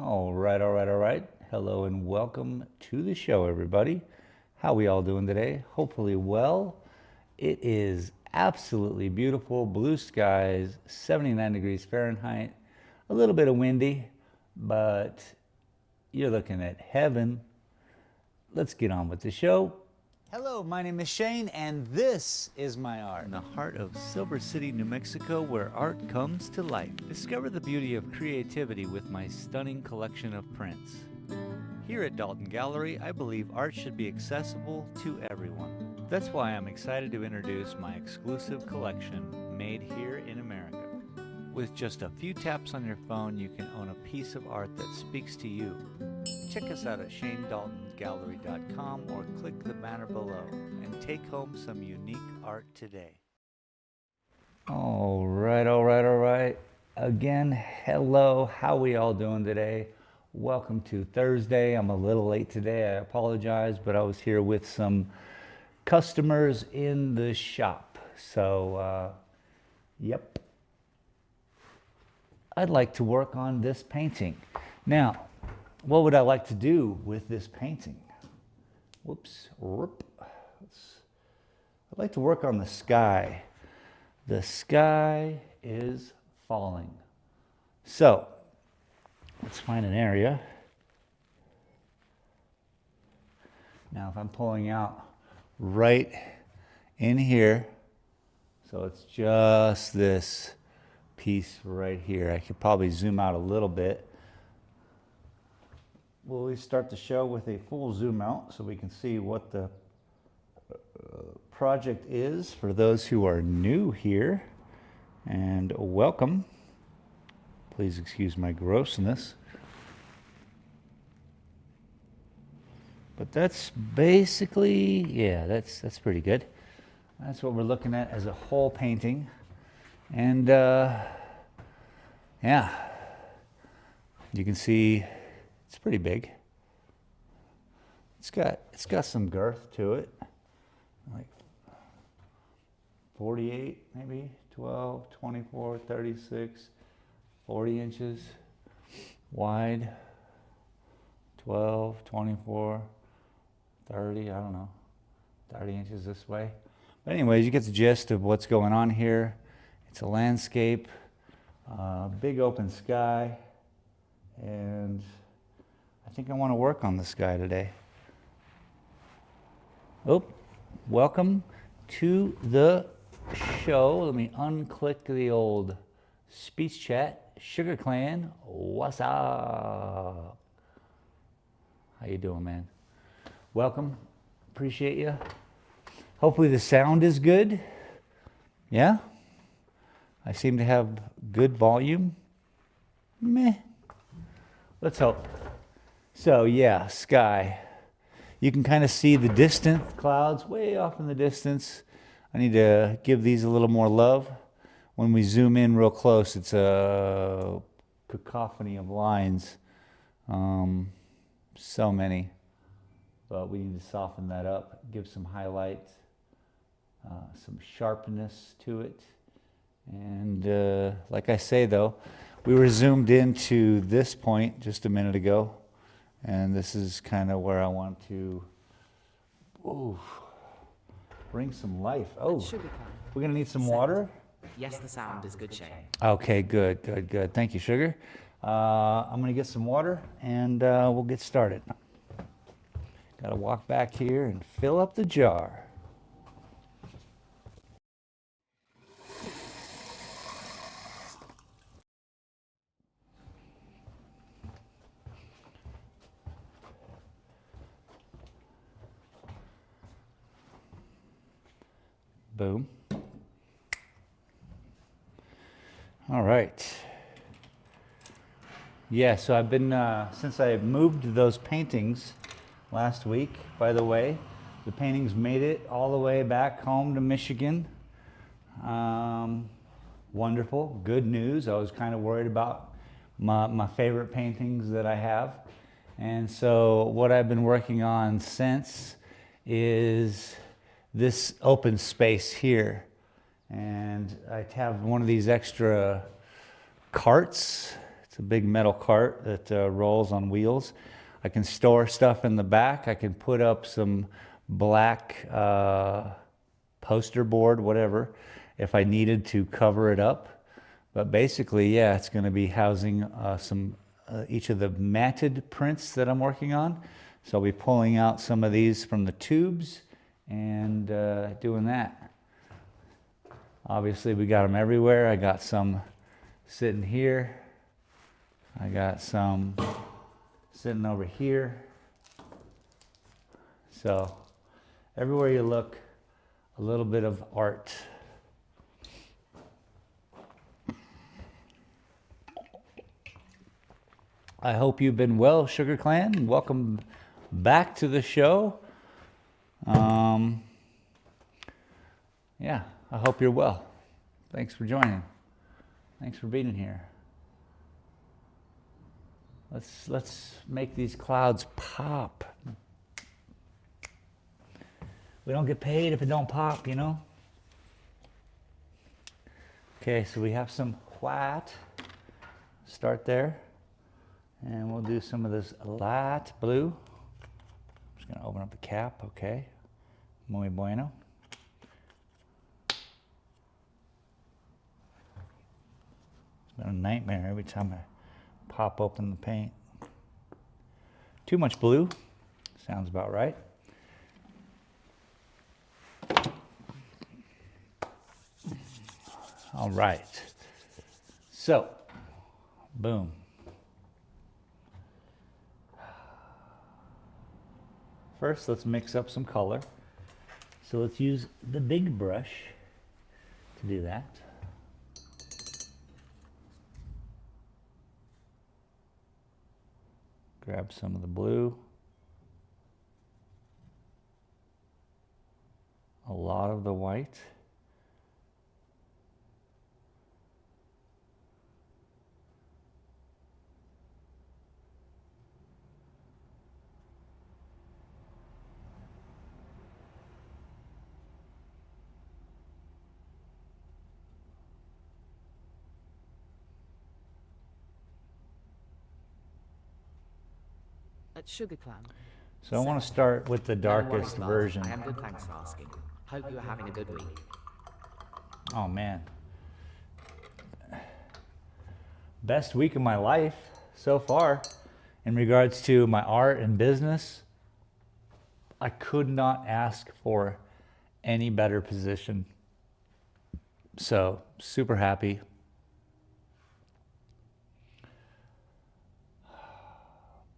All right, all right, all right. Hello and welcome to the show, everybody. How we all doing today? Hopefully well. It is absolutely beautiful, blue skies, 79 degrees Fahrenheit, a little bit of windy, but you're looking at heaven. Let's get on with the show. Hello, my name is Shane, and this is my art. In the heart of Silver City, New Mexico, where art comes to life. Discover the beauty of creativity with my stunning collection of prints. Here at Dalton Gallery, I believe art should be accessible to everyone. That's why I'm excited to introduce my exclusive collection, made here in America. With just a few taps on your phone, you can own a piece of art that speaks to you. Check us out at shanedaltongallery.com or click the banner below and take home some unique art today. All right, all right, all right. Again, hello. How we all doing today? Welcome to Thursday. I'm a little late today. I apologize, but I was here with some customers in the shop. So, yep. I'd like to work on this painting. Now, what would I like to do with this painting? Whoops. I'd like to work on the sky. The sky is falling. So, let's find an area. Now, if I'm pulling out right in here, so it's just this piece right here. I could probably zoom out a little bit. We'll start the show with a full zoom out so we can see what the project is for those who are new here. And welcome. Please excuse my grossness. But that's basically, yeah, that's pretty good. That's what we're looking at as a whole painting. And yeah, you can see it's pretty big. It's got some girth to it, like 48, maybe 12, 24, 36, 40 inches wide, 12, 24, 30, I don't know, 30 inches this way. But anyways, you get the gist of what's going on here. It's a landscape, big open sky, and I think I want to work on the sky today. Oh, welcome to the show. Let me unclick the old speech chat. Sugar Clan, what's up? How you doing, man? Welcome. Appreciate you. Hopefully the sound is good. Yeah? I seem to have good volume. Meh. Let's hope. So yeah, sky. You can kind of see the distant clouds way off in the distance. I need to give these a little more love. When we zoom in real close, it's a cacophony of lines. So many. But we need to soften that up, give some highlight, some sharpness to it. And like I say though, we were zoomed into this point just a minute ago, and this is kind of where I want to bring some life. Oh, we're gonna need some water? Yes, the sound is good, Shane. Okay, good, good, good. Thank you, Sugar. I'm gonna get some water and we'll get started. Gotta walk back here and fill up the jar. Boom. All right. Yeah, so I've been, since I moved those paintings last week, by the way, the paintings made it all the way back home to Michigan. Wonderful, good news. I was kind of worried about my favorite paintings that I have. And so what I've been working on since is this open space here. And I have one of these extra carts. It's It's a big metal cart that rolls on wheels. I can store stuff in the back. I can put up some black poster board, whatever, if I needed to cover it up. But basically, yeah, it's going to be housing each of the matted prints that I'm working on. So I'll be pulling out some of these from the tubes and doing that. Obviously, we got them everywhere. I got some sitting here. I got some sitting over here. So everywhere you look, a little bit of art. I hope you've been well, Sugar Clan. Welcome back to the show. Yeah, I hope you're well. Thanks for joining. Thanks for being here. Let's make these clouds pop. We don't get paid if it don't pop, you know? Okay, so we have some white. Start there. And we'll do some of this light blue. I'm just gonna open up the cap, okay. Muy bueno. It's been a nightmare every time I pop open the paint. Too much blue, sounds about right. All right, so, boom. First, let's mix up some color. So let's use the big brush to do that. Grab some of the blue. A lot of the white. At Sugar Clan. So I want to start with the No worries, darkest love. version. I am good, thanks for asking. Hope you are having a good week. Oh man. Best week of my life so far in regards to my art and business. I could not ask for any better position. So super happy.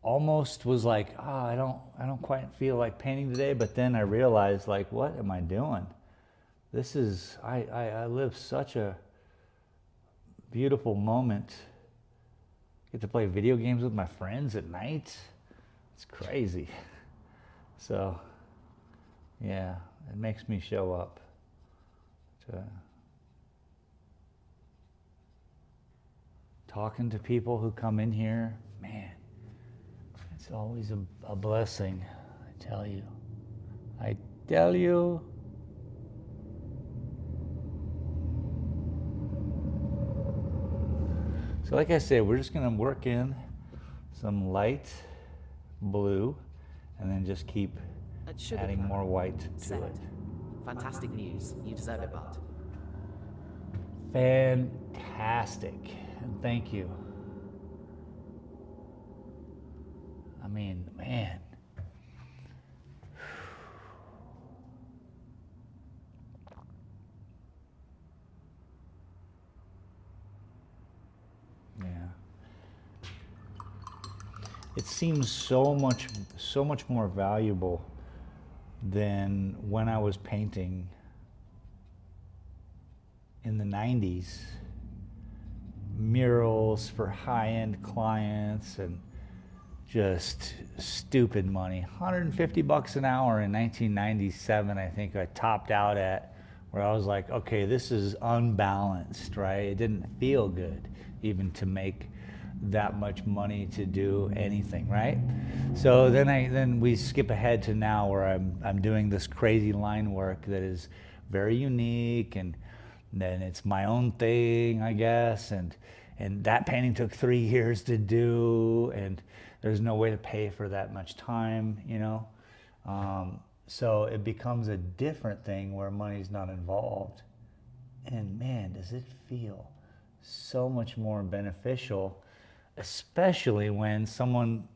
Almost was like, oh, I don't quite feel like painting today, but then I realized, like, what am I doing? This is, I live such a beautiful moment. Get to play video games with my friends at night. It's crazy. So, yeah, it makes me show up to talking to people who come in here. Man, it's always a blessing, I tell you. I tell you. So like I said, we're just gonna work in some light blue and then just keep adding more white to it. Fantastic news. You deserve it, Bart. Fantastic. And thank you. I mean, man. Yeah. It seems so much more valuable than when I was painting in the 90s. Murals for high-end clients and just stupid money. 150 bucks an hour in 1997, I think I topped out at, where I was like, okay, this is unbalanced, right? It didn't feel good even to make that much money to do anything, right? So then we skip ahead to now where I'm doing this crazy line work that is very unique, and then it's my own thing, I guess, and and that painting took 3 years to do, and there's no way to pay for that much time, you know. So it becomes a different thing where money's not involved. And man, does it feel so much more beneficial, especially when someone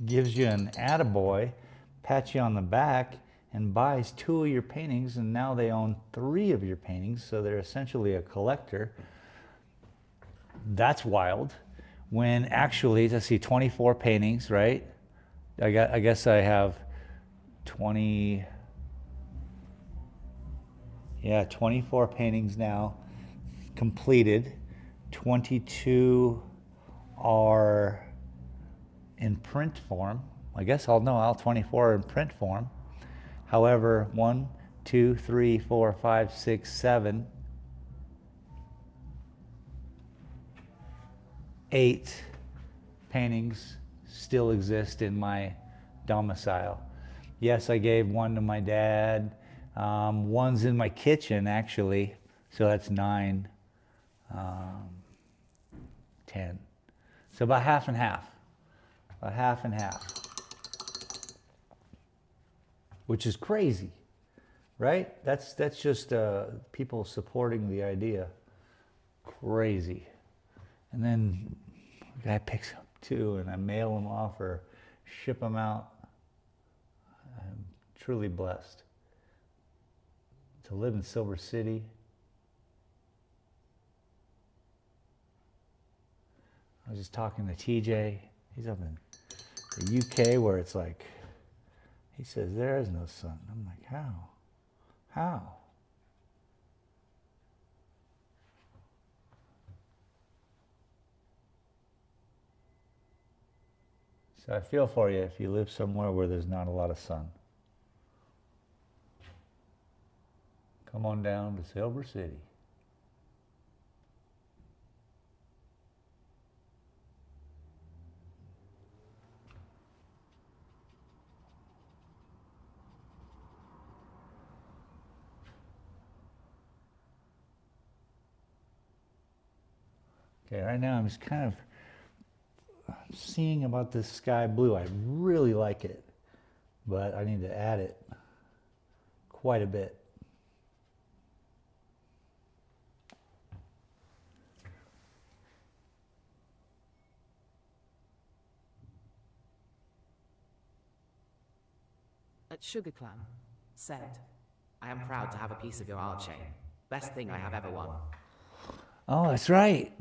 gives you an attaboy, pats you on the back, and buys 2 of your paintings, and now they own 3 of your paintings, so they're essentially a collector. That's wild. When actually, let's see, 24 paintings, right? I guess I have 24 paintings now completed. 22 are in print form. I guess all 24 are in print form. However, 1, 2, 3, 4, 5, 6, 7, 8 paintings still exist in my domicile. Yes, I gave 1 to my dad. 1's in my kitchen, actually, so that's 9, 10. So about half and half. About half and half. Which is crazy, right? That's just people supporting the idea. Crazy. And then the guy picks up 2, and I mail them off or ship them out. I'm truly blessed to live in Silver City. I was just talking to TJ. He's up in the UK where it's like, he says, there is no sun. I'm like, how? How? So I feel for you if you live somewhere where there's not a lot of sun. Come on down to Silver City. Okay, right now I'm just kind of seeing about this sky blue. I really like it, but I need to add it quite a bit. At Sugar Clan said, I am proud to have a piece of your art, Shane. Best thing I have ever won. Oh, that's right.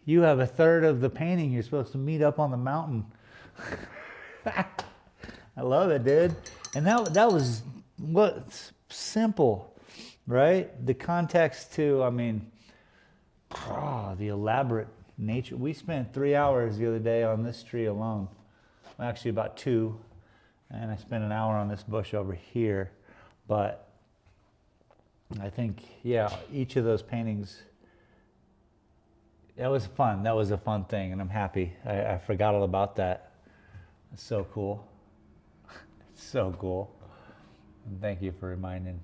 You have a third of the painting. You're supposed to meet up on the mountain. I love it, dude. And that was what simple, right? The context too. I mean, the elaborate nature. We spent 3 hours the other day on this tree alone. Well, actually, about 2. And I spent an hour on this bush over here. But I think, yeah, each of those paintings, that was fun. That was a fun thing, and I'm happy. I forgot all about that. It's so cool. It's so cool. And thank you for reminding.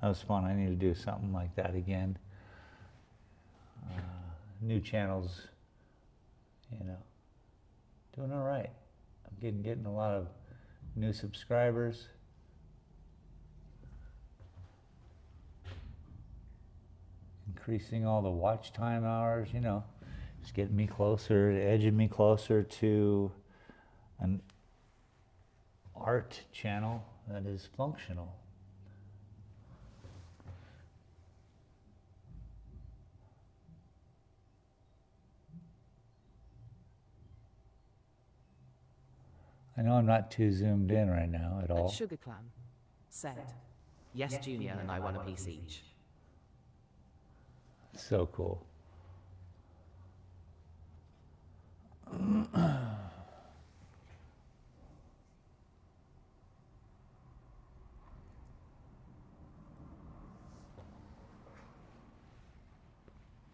That was fun. I need to do something like that again. New channels, you know, doing all right. I'm getting a lot of new subscribers. Increasing all the watch time hours, you know, just getting me closer, edging me closer to an art channel that is functional. I know I'm not too zoomed in right now at all. At Sugar Clan said, yes, Junior and I won a piece each. So cool.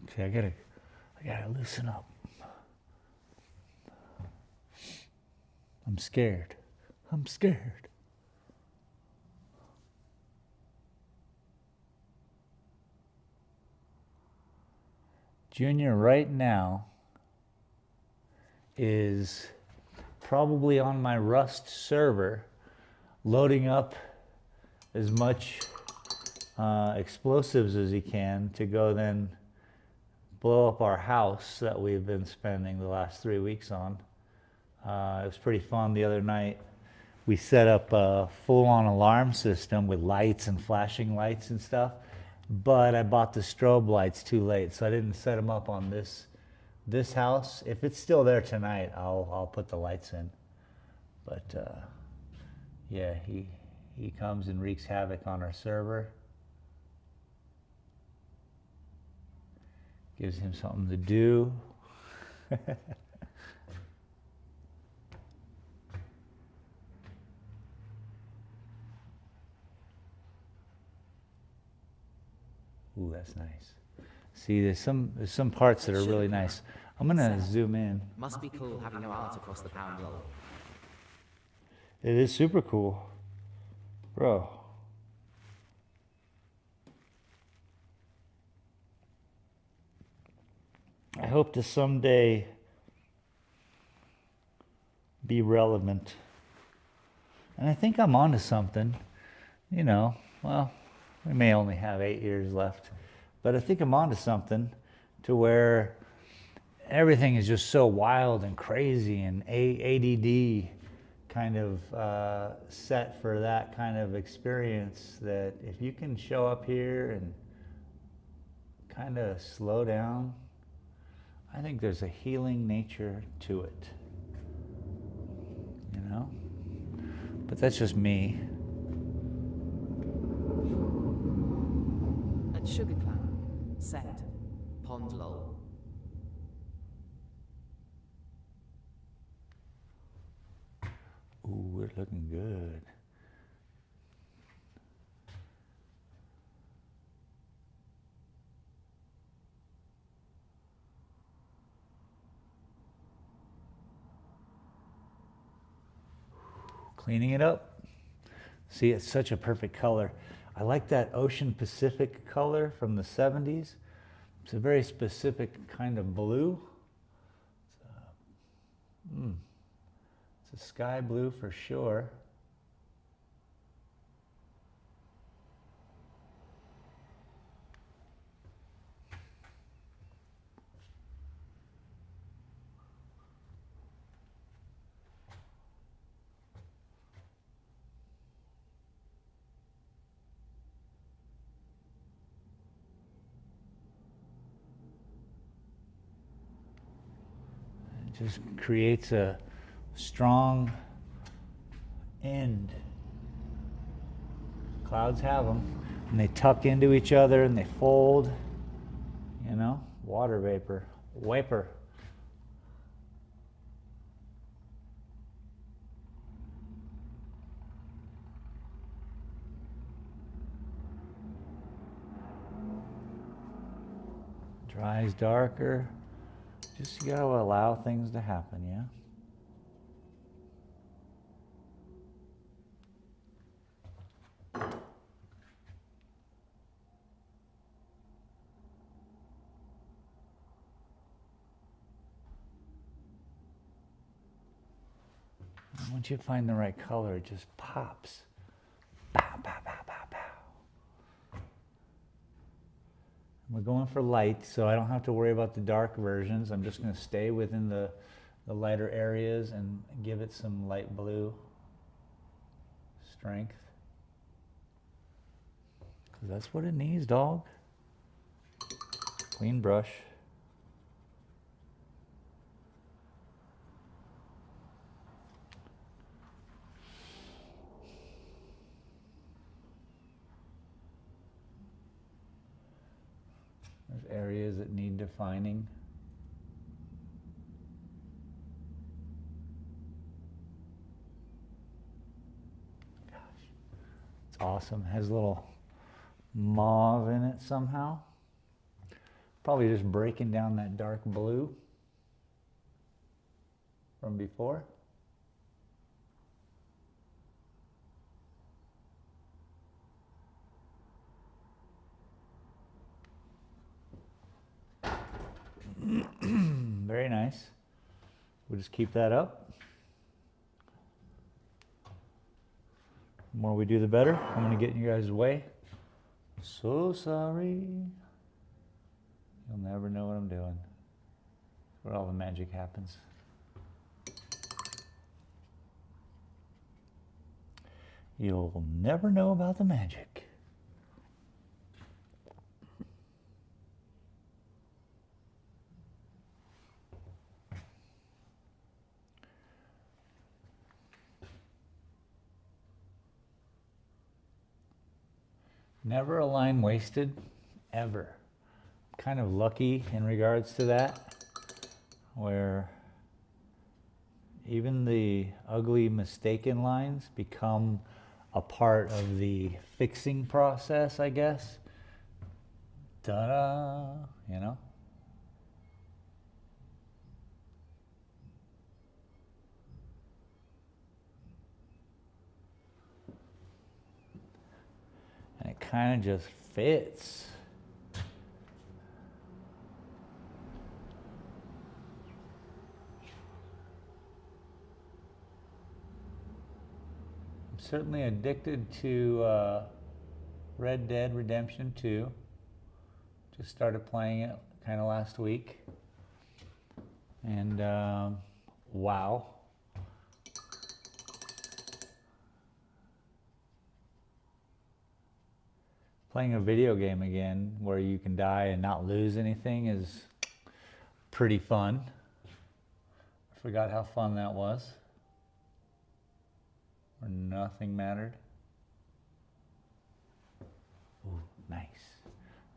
Okay, I gotta loosen up. I'm scared. I'm scared. Junior right now is probably on my Rust server loading up as much explosives as he can to go then blow up our house that we've been spending the last 3 weeks on. It was pretty fun the other night. We set up a full-on alarm system with lights and flashing lights and stuff, but I bought the strobe lights too late, so I didn't set them up on this house. If it's still there tonight, I'll put the lights in. But yeah, he comes and wreaks havoc on our server. Gives him something to do. Ooh, that's nice. See, there's some parts that are really nice. I'm gonna zoom in. Must be cool having your art across the pound roll. It is super cool, bro. I hope to someday be relevant. And I think I'm onto something. You know, well, we may only have 8 years left, but I think I'm onto something to where everything is just so wild and crazy and ADD kind of set for that kind of experience, that if you can show up here and kind of slow down, I think there's a healing nature to it, you know? But that's just me. At Sugar Clam, set, pond lol. Ooh, we're looking good. Cleaning it up. See, it's such a perfect color. I like that Ocean Pacific color from the 70s. It's a very specific kind of blue. It's a sky blue for sure. It just creates a strong end. Clouds have them, and they tuck into each other and they fold, you know, water vapor, vapor. Dries darker. Just you gotta allow things to happen, yeah? Once you find the right color, it just pops. Pow, pow, pow, pow, pow. We're going for light, so I don't have to worry about the dark versions. I'm just going to stay within the lighter areas and give it some light blue strength. Because that's what it needs, dog. Clean brush. There's areas that need defining. Gosh, it's awesome. It has a little mauve in it somehow. Probably just breaking down that dark blue from before. nice. We'll just keep that up. The more we do, the better. I'm going to get in you guys' way. So sorry. You'll never know what I'm doing. That's where all the magic happens. You'll never know about the magic. Never a line wasted, ever. Kind of lucky in regards to that, where even the ugly mistaken lines become a part of the fixing process, I guess. Ta-da, you know? And it kind of just fits. I'm certainly addicted to Red Dead Redemption 2. Just started playing it kind of last week. And wow. Playing a video game again where you can die and not lose anything is pretty fun. I forgot how fun that was. Where nothing mattered. Ooh, nice.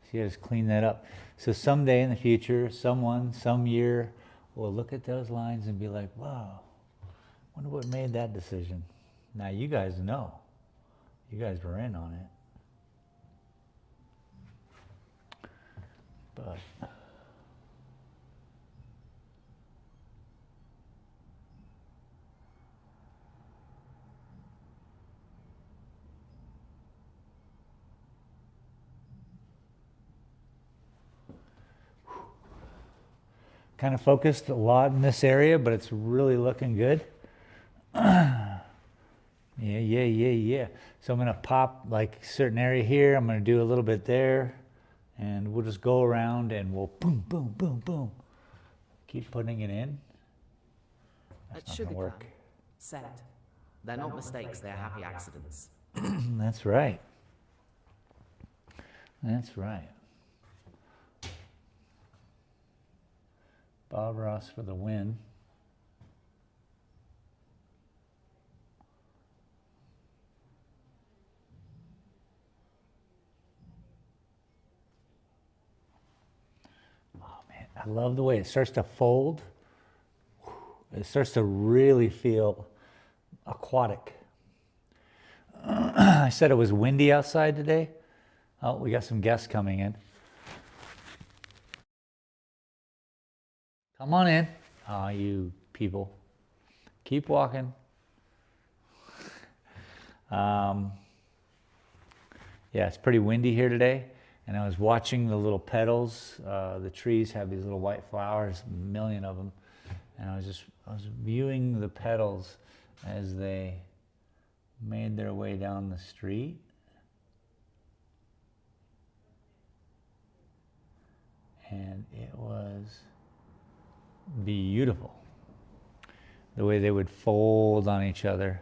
See, I just clean that up. So someday in the future, someone, some year, will look at those lines and be like, wow, wonder what made that decision. Now you guys know. You guys were in on it. But kind of focused a lot in this area, but it's really looking good. Yeah. So I'm gonna pop like a certain area here. I'm gonna do a little bit there, and we'll just go around and we'll boom, boom, boom, boom. Keep putting it in. That's That not should gonna be work. said. They're not mistakes, they're happy accidents. That's right. That's right. Bob Ross for the win. Oh man, I love the way it starts to fold. It starts to really feel aquatic. I said it was windy outside today. Oh, we got some guests coming in. Come on in. Oh, you people. Keep walking. Yeah, it's pretty windy here today. And I was watching the little petals. The trees have these little white flowers, a million of them. And I was viewing the petals as they made their way down the street. And it was beautiful. The way they would fold on each other.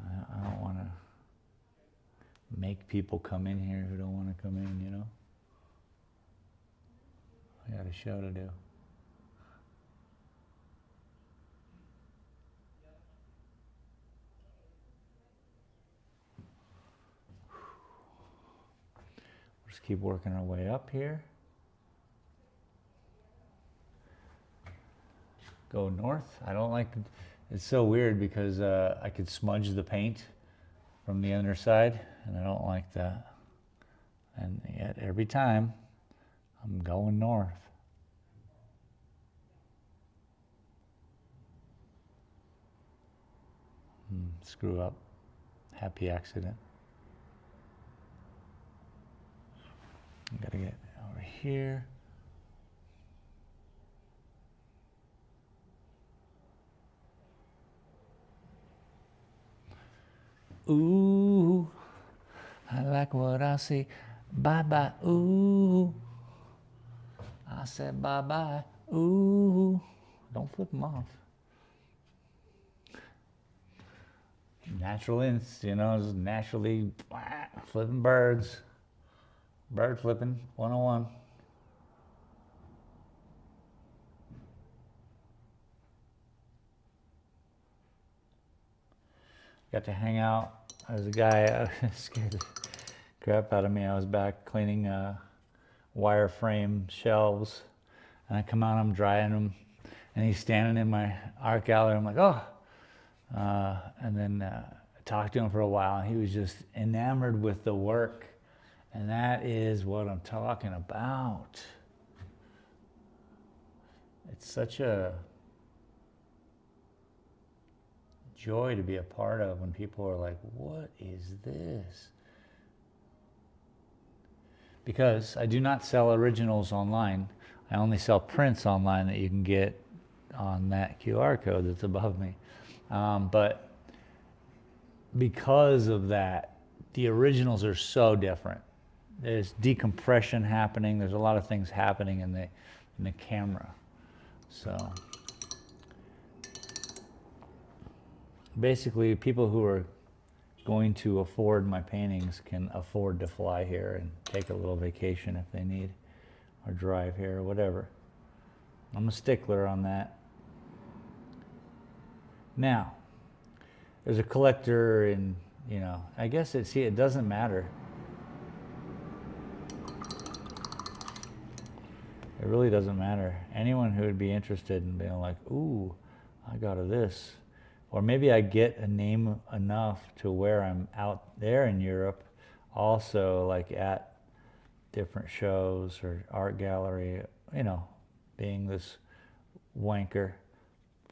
I don't want to make people come in here who don't want to come in, you know? I got a show to do. Just keep working our way up here. Go north. I don't like, it's so weird because I could smudge the paint from the underside, and I don't like that. And yet every time I'm going north. Screw up. Happy accident. I gotta get over here. Ooh, I like what I see. Bye bye, ooh. I said bye bye, ooh. Don't flip them off. Natural just naturally flipping birds. Bird flipping 101. Got to hang out. There's a guy scared the crap out of me. I was back cleaning wireframe shelves, and I come out, I'm drying them, and he's standing in my art gallery. I'm like, oh, and then I talked to him for a while, and he was just enamored with the work, and that is what I'm talking about. It's such a joy to be a part of when people are like, what is this? Because I do not sell originals online. I only sell prints online that you can get on that QR code that's above me. But because of that, the originals are so different. There's decompression happening. There's a lot of things happening in the camera. So basically, people who are going to afford my paintings can afford to fly here and take a little vacation if they need, or drive here or whatever. I'm a stickler on that. Now, there's a collector and, I guess it doesn't matter. It really doesn't matter. Anyone who would be interested in being like, ooh, I got this. Or maybe I get a name enough to where I'm out there in Europe, also like at different shows or art gallery, being this wanker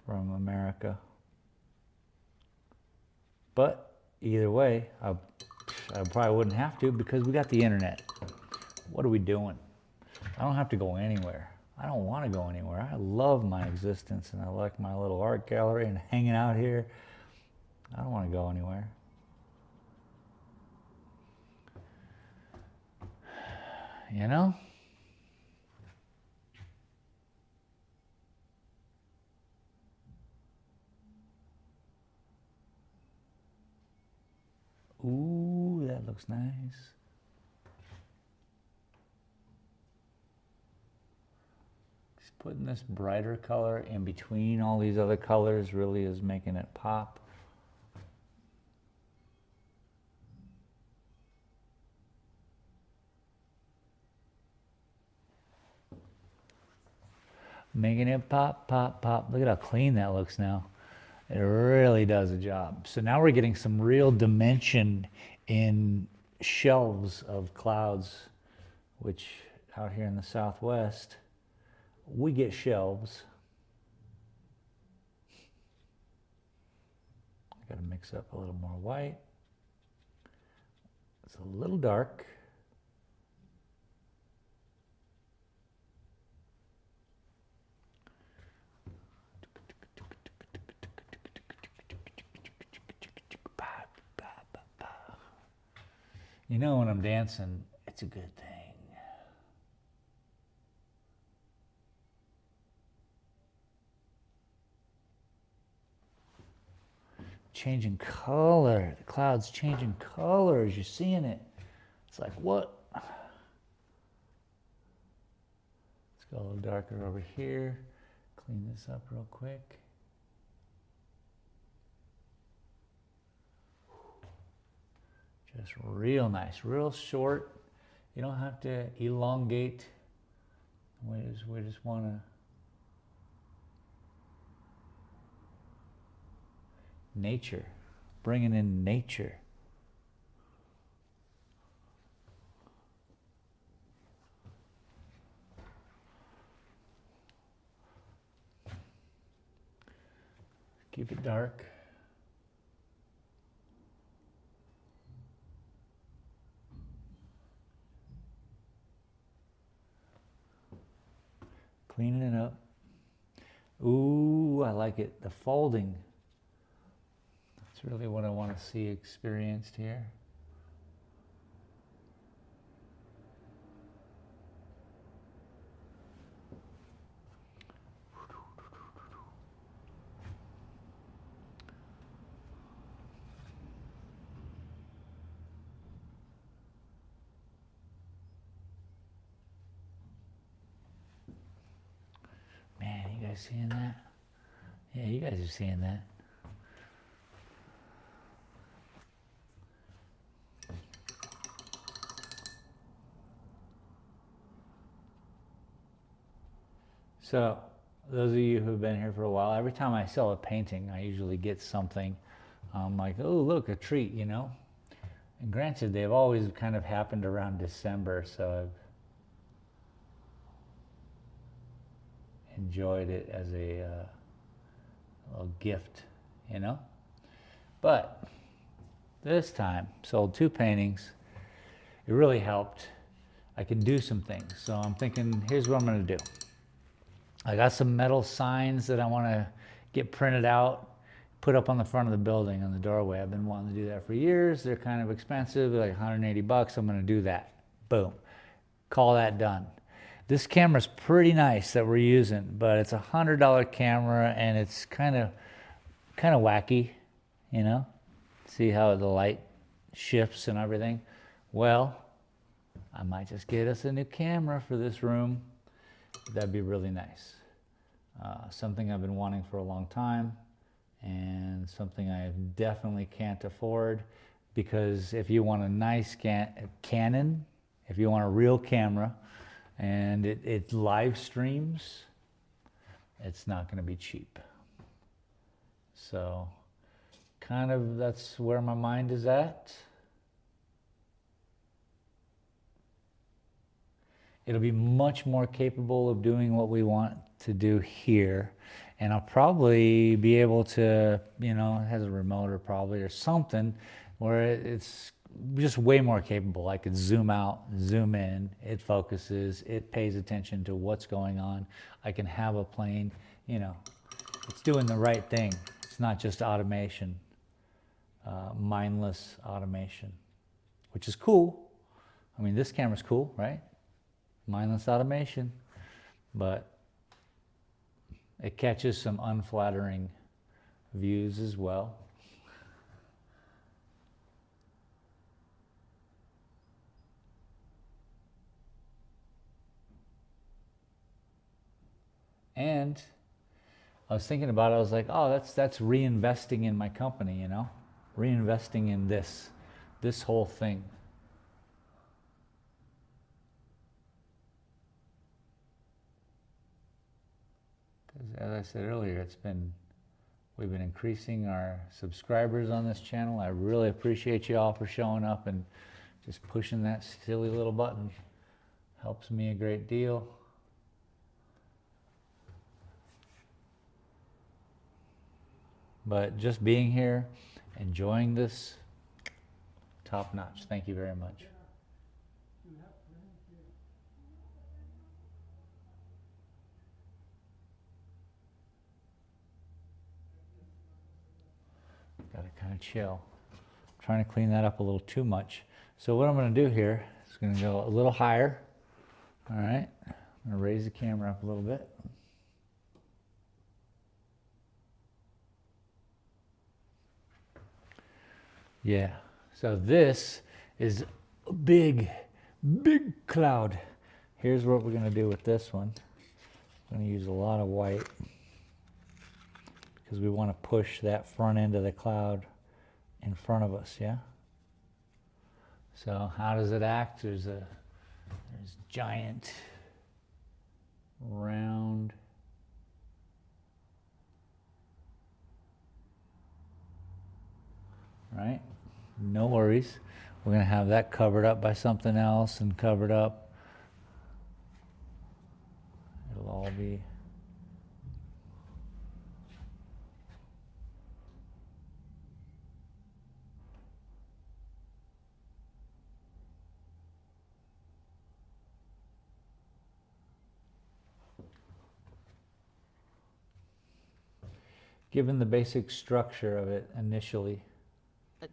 from America. But either way, I probably wouldn't have to, because we got the internet. What are we doing? I don't have to go anywhere. I don't want to go anywhere. I love my existence, and I like my little art gallery and hanging out here. I don't want to go anywhere. Ooh, that looks nice. Just putting this brighter color in between all these other colors really is making it pop. Making it pop, pop, pop. Look at how clean that looks now. It really does a job. So now we're getting some real dimension in shelves of clouds, which out here in the Southwest, we get shelves. I gotta mix up a little more white. It's a little dark. When I'm dancing, it's a good thing. Changing color. The cloud's changing colors. You're seeing it. It's like, what? Let's go a little darker over here. Clean this up real quick. Just real nice, real short. You don't have to elongate. We just want to nature, bringing in nature. Keep it dark. Cleaning it up. Ooh, I like it. The folding. That's really what I want to see experienced here. Man, you guys seeing that? Yeah, you guys are seeing that. So, those of you who've been here for a while, every time I sell a painting, I usually get something like, oh, look, a treat, you know? And granted, they've always kind of happened around December, so I've enjoyed it as a little gift, you know? But this time, sold 2 paintings. It really helped. I can do some things. So I'm thinking, here's what I'm going to do. I got some metal signs that I want to get printed out, put up on the front of the building on the doorway. I've been wanting to do that for years. They're kind of expensive, they're like 180 bucks. I'm going to do that. Boom. Call that done. This camera's pretty nice that we're using, but it's a $100 camera and it's kind of wacky, you know? See how the light shifts and everything? Well, I might just get us a new camera for this room. That'd be really nice. Something I've been wanting for a long time, and something I definitely can't afford, because if you want a nice Canon, if you want a real camera, and it live streams, it's not going to be cheap. So, kind of that's where my mind is at. It'll be much more capable of doing what we want to do here. And I'll probably be able to, you know, it has a remote or probably or something where it's just way more capable. I could zoom out, zoom in, it focuses, it pays attention to what's going on. I can have a plane, you know, it's doing the right thing. It's not just automation, mindless automation, which is cool. I mean, this camera's cool, right? Mindless automation, but it catches some unflattering views as well. And I was thinking about it, I was like, oh, that's reinvesting in my company, you know? Reinvesting in this whole thing. As I said earlier, we've been increasing our subscribers on this channel. I really appreciate you all for showing up and just pushing that silly little button. Helps me a great deal. But just being here, enjoying this, top notch. Thank you very much. Gotta kind of chill. I'm trying to clean that up a little too much. So what I'm going to do here is going to go a little higher. All right. I'm going to raise the camera up a little bit. Yeah. So this is a big cloud. Here's what we're going to do with this one. I'm going to use a lot of white, because we want to push that front end of the cloud in front of us, yeah? So how does it act? There's giant, round, right? No worries. We're going to have that covered up by something else and covered up. It'll all be... given the basic structure of it initially.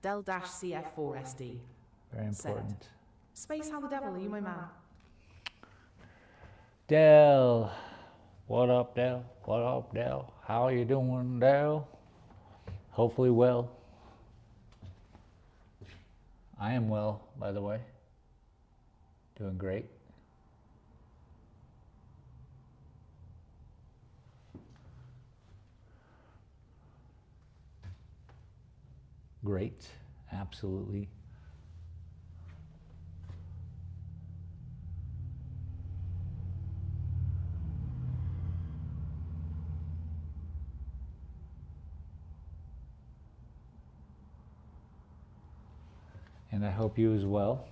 Del-CF4SD. Very important. Said. Space, how the devil are you, my man? Del, what up, Del? What up, Del? How are you doing, Del? Hopefully well. I am well, by the way. Doing great. Great, absolutely. And I hope you as well.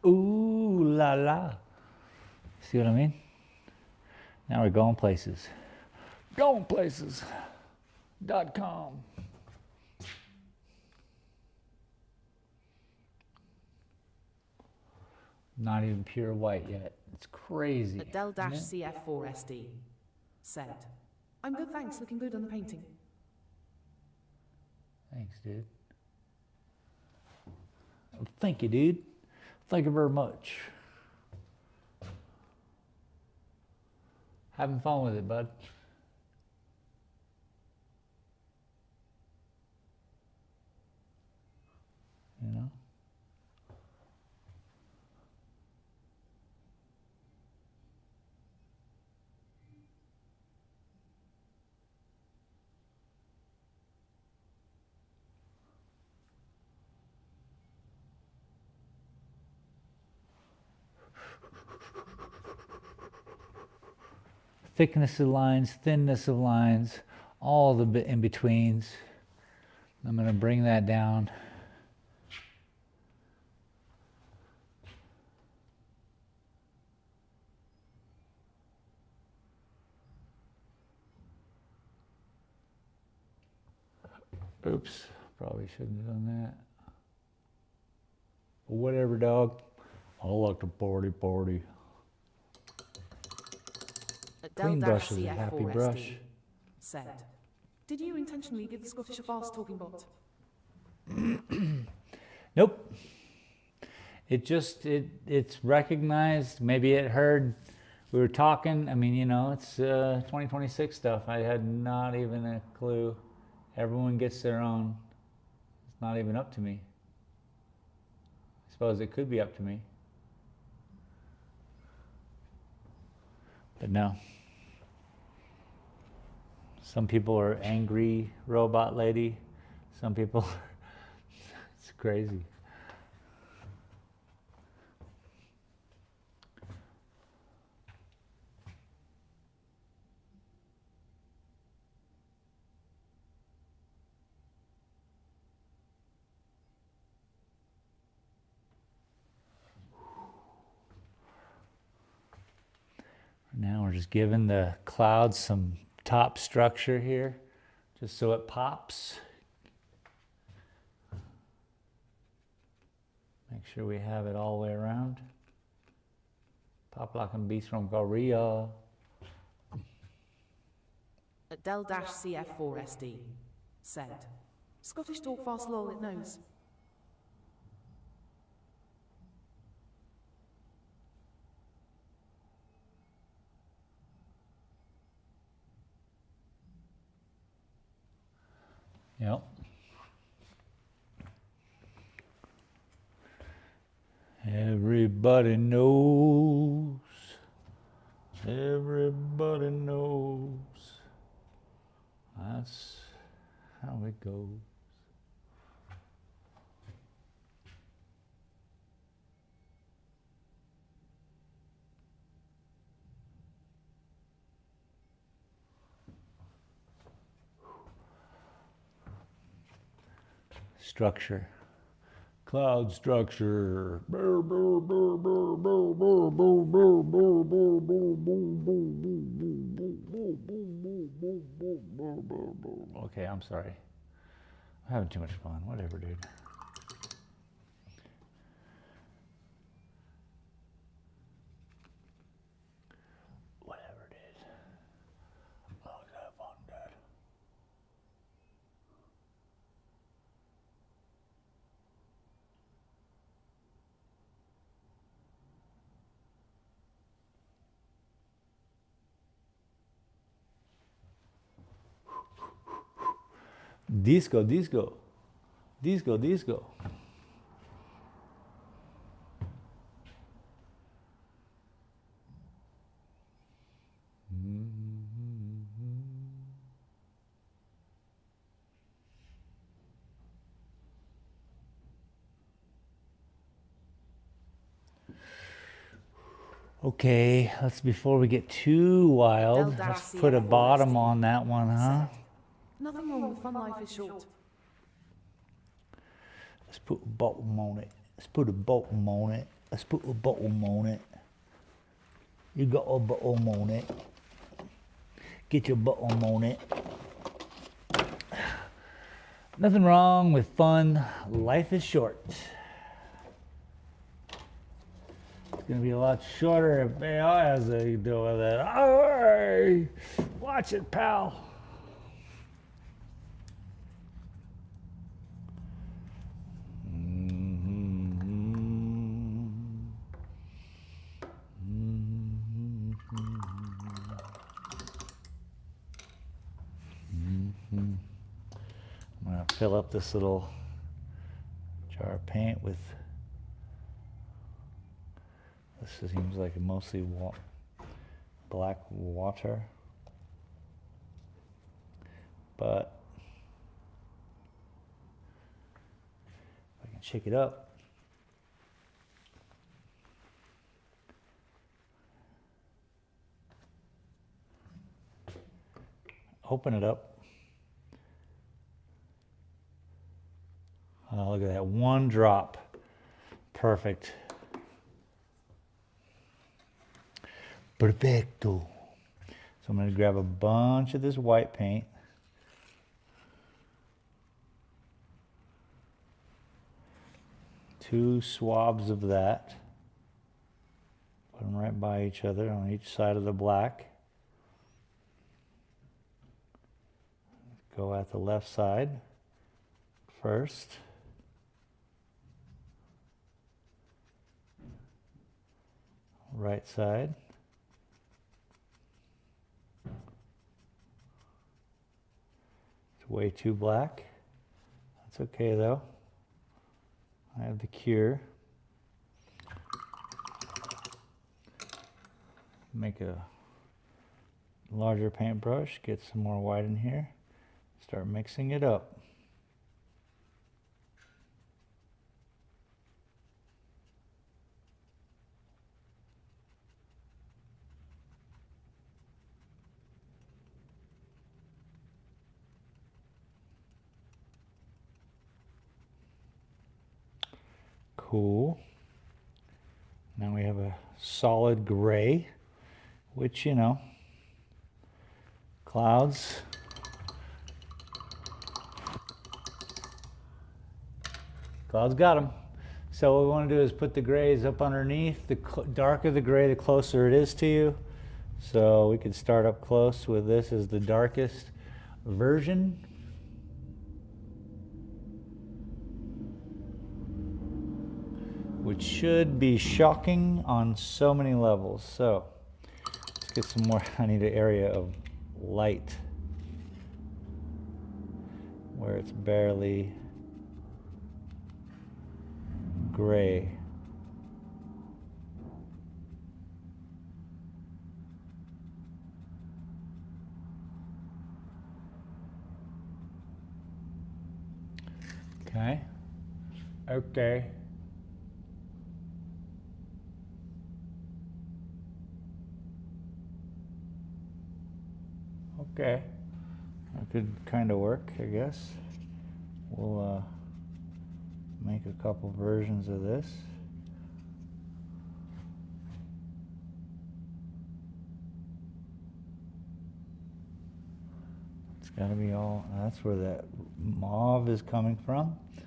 Ooh la la. See what I mean? Now we're going places. Going places.com. Not even pure white yet. It's crazy. Del-CF4SD. Said. I'm good, thanks. Looking good on the painting. Thanks, dude. Thank you, dude. Thank you very much. Having fun with it, bud. You know? Thickness of lines, thinness of lines, all the bit in betweens. I'm going to bring that down. Oops, probably shouldn't have done that. But whatever, dog. I like to party. Clean brush is a happy brush. Said. Did you intentionally give the Scottish a fast talking bot? Nope. It's recognized. Maybe it heard we were talking. I mean, you know, it's 2026 stuff. I had not even a clue. Everyone gets their own. It's not even up to me. I suppose it could be up to me. But no. Some people are angry robot lady. Some people, it's crazy. Now we're just giving the clouds some top structure here, just so it pops. Make sure we have it all the way around. Pop like a beast from Korea. Del-CF4SD. Said. Scottish talk fast lol, it knows. Yep. Everybody knows. Everybody knows. That's how it goes. structure. Cloud structure. Okay, I'm sorry. I'm having too much fun. Whatever, dude. Whatever, dude. Oh, let's have fun, Dad. Disco, disco. Disco, disco. Okay, let's, before we get too wild, let's put a bottom on that one, huh? Nothing wrong with fun life is short. Let's put a bottom on it. Let's put a bottom on it. Let's put a bottom on it. You got a bottom on it. Get your bottom on it. Nothing wrong with fun. Life is short. It's gonna be a lot shorter if AI has to deal with it. Hey, watch it, pal. I'm gonna fill up this little jar of paint with, this seems like mostly black water, but if I can shake it up. Open it up. Oh, look at that, one drop. Perfect. Perfecto. So I'm going to grab a bunch of this white paint. Two swabs of that. Put them right by each other on each side of the black. Go at the left side first. Right side. It's way too black. That's okay though. I have the cure. Make a larger paintbrush, get some more white in here, start mixing it up. Cool. Now we have a solid gray, which, you know, clouds. Clouds got them. So what we want to do is put the grays up underneath. The darker the gray, the closer it is to you. So we could start up close with this as the darkest version. Which should be shocking on so many levels. So let's get some more. I need an area of light where it's barely gray. Okay. Okay. Okay. That could kind of work, I guess. We'll make a couple versions of this. It's got to be all, that's where that mauve is coming from. It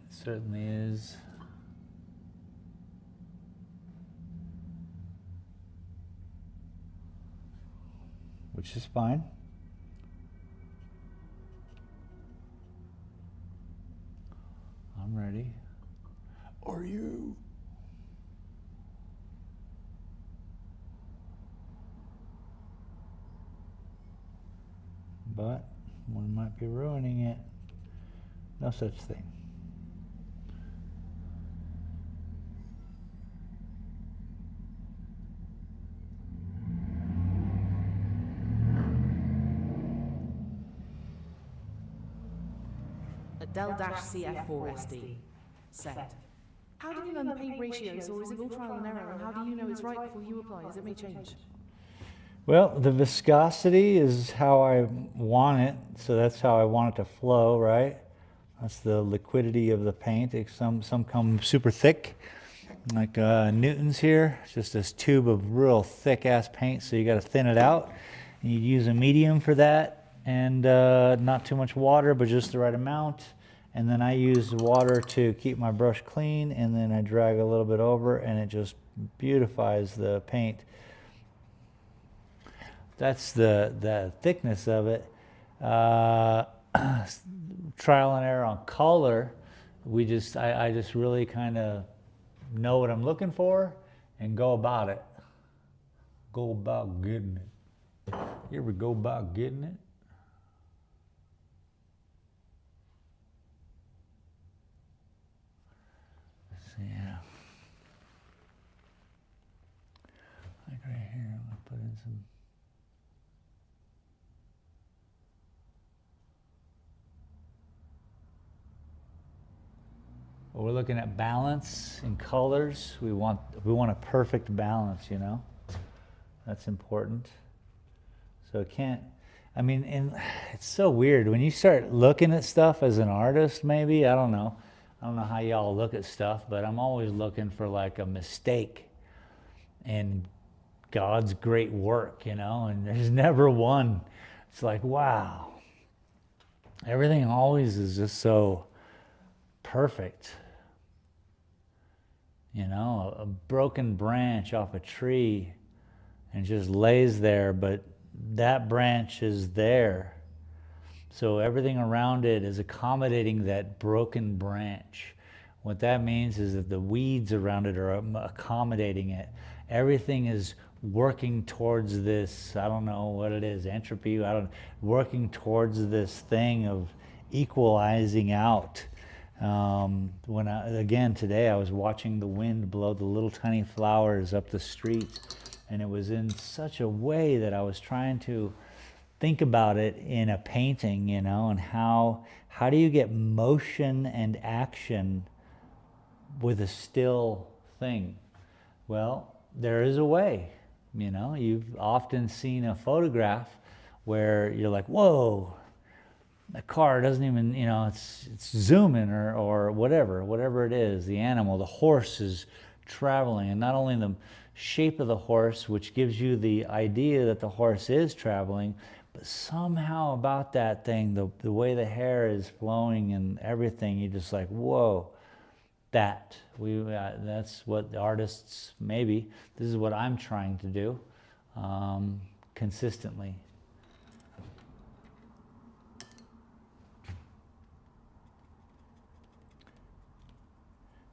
certainly is. Which is fine. I'm ready. Are you? But one might be ruining it. No such thing. Del-CF4SD. Send. How do you learn the paint ratios, or is it all trial and error? And how do you know it's right before you apply, as it may change? Well, the viscosity is how I want it, so that's how I want it to flow, right? That's the liquidity of the paint. Some come super thick, like Newton's here. It's just this tube of real thick-ass paint, so you got to thin it out. And you use a medium for that, and not too much water, but just the right amount. And then I use water to keep my brush clean, and then I drag a little bit over, and it just beautifies the paint. That's the thickness of it. Trial and error on color. I just really kind of know what I'm looking for and go about it. Go about getting it. You ever go about getting it? Yeah. Like right here, I'm gonna put in some. Well, we're looking at balance in colors. We want a perfect balance, you know. That's important. So it can't. I mean, and it's so weird when you start looking at stuff as an artist. Maybe I don't know how y'all look at stuff, but I'm always looking for like a mistake in God's great work, you know, and there's never one. It's like, wow, everything always is just so perfect. You know, a broken branch off a tree and just lays there, but that branch is there. So everything around it is accommodating that broken branch. What that means is that the weeds around it are accommodating it. Everything is working towards this, I don't know what it is, entropy, working towards this thing of equalizing out. Today I was watching the wind blow the little tiny flowers up the street, and it was in such a way that I was trying to think about it in a painting, you know, and how do you get motion and action with a still thing? Well, there is a way, you know. You've often seen a photograph where you're like, whoa, the car doesn't even, you know, it's zooming or whatever it is, the animal, the horse is traveling, and not only the shape of the horse, which gives you the idea that the horse is traveling, but somehow about that thing, the way the hair is flowing and everything, you're just like, whoa, that's what the artists, maybe, this is what I'm trying to do consistently.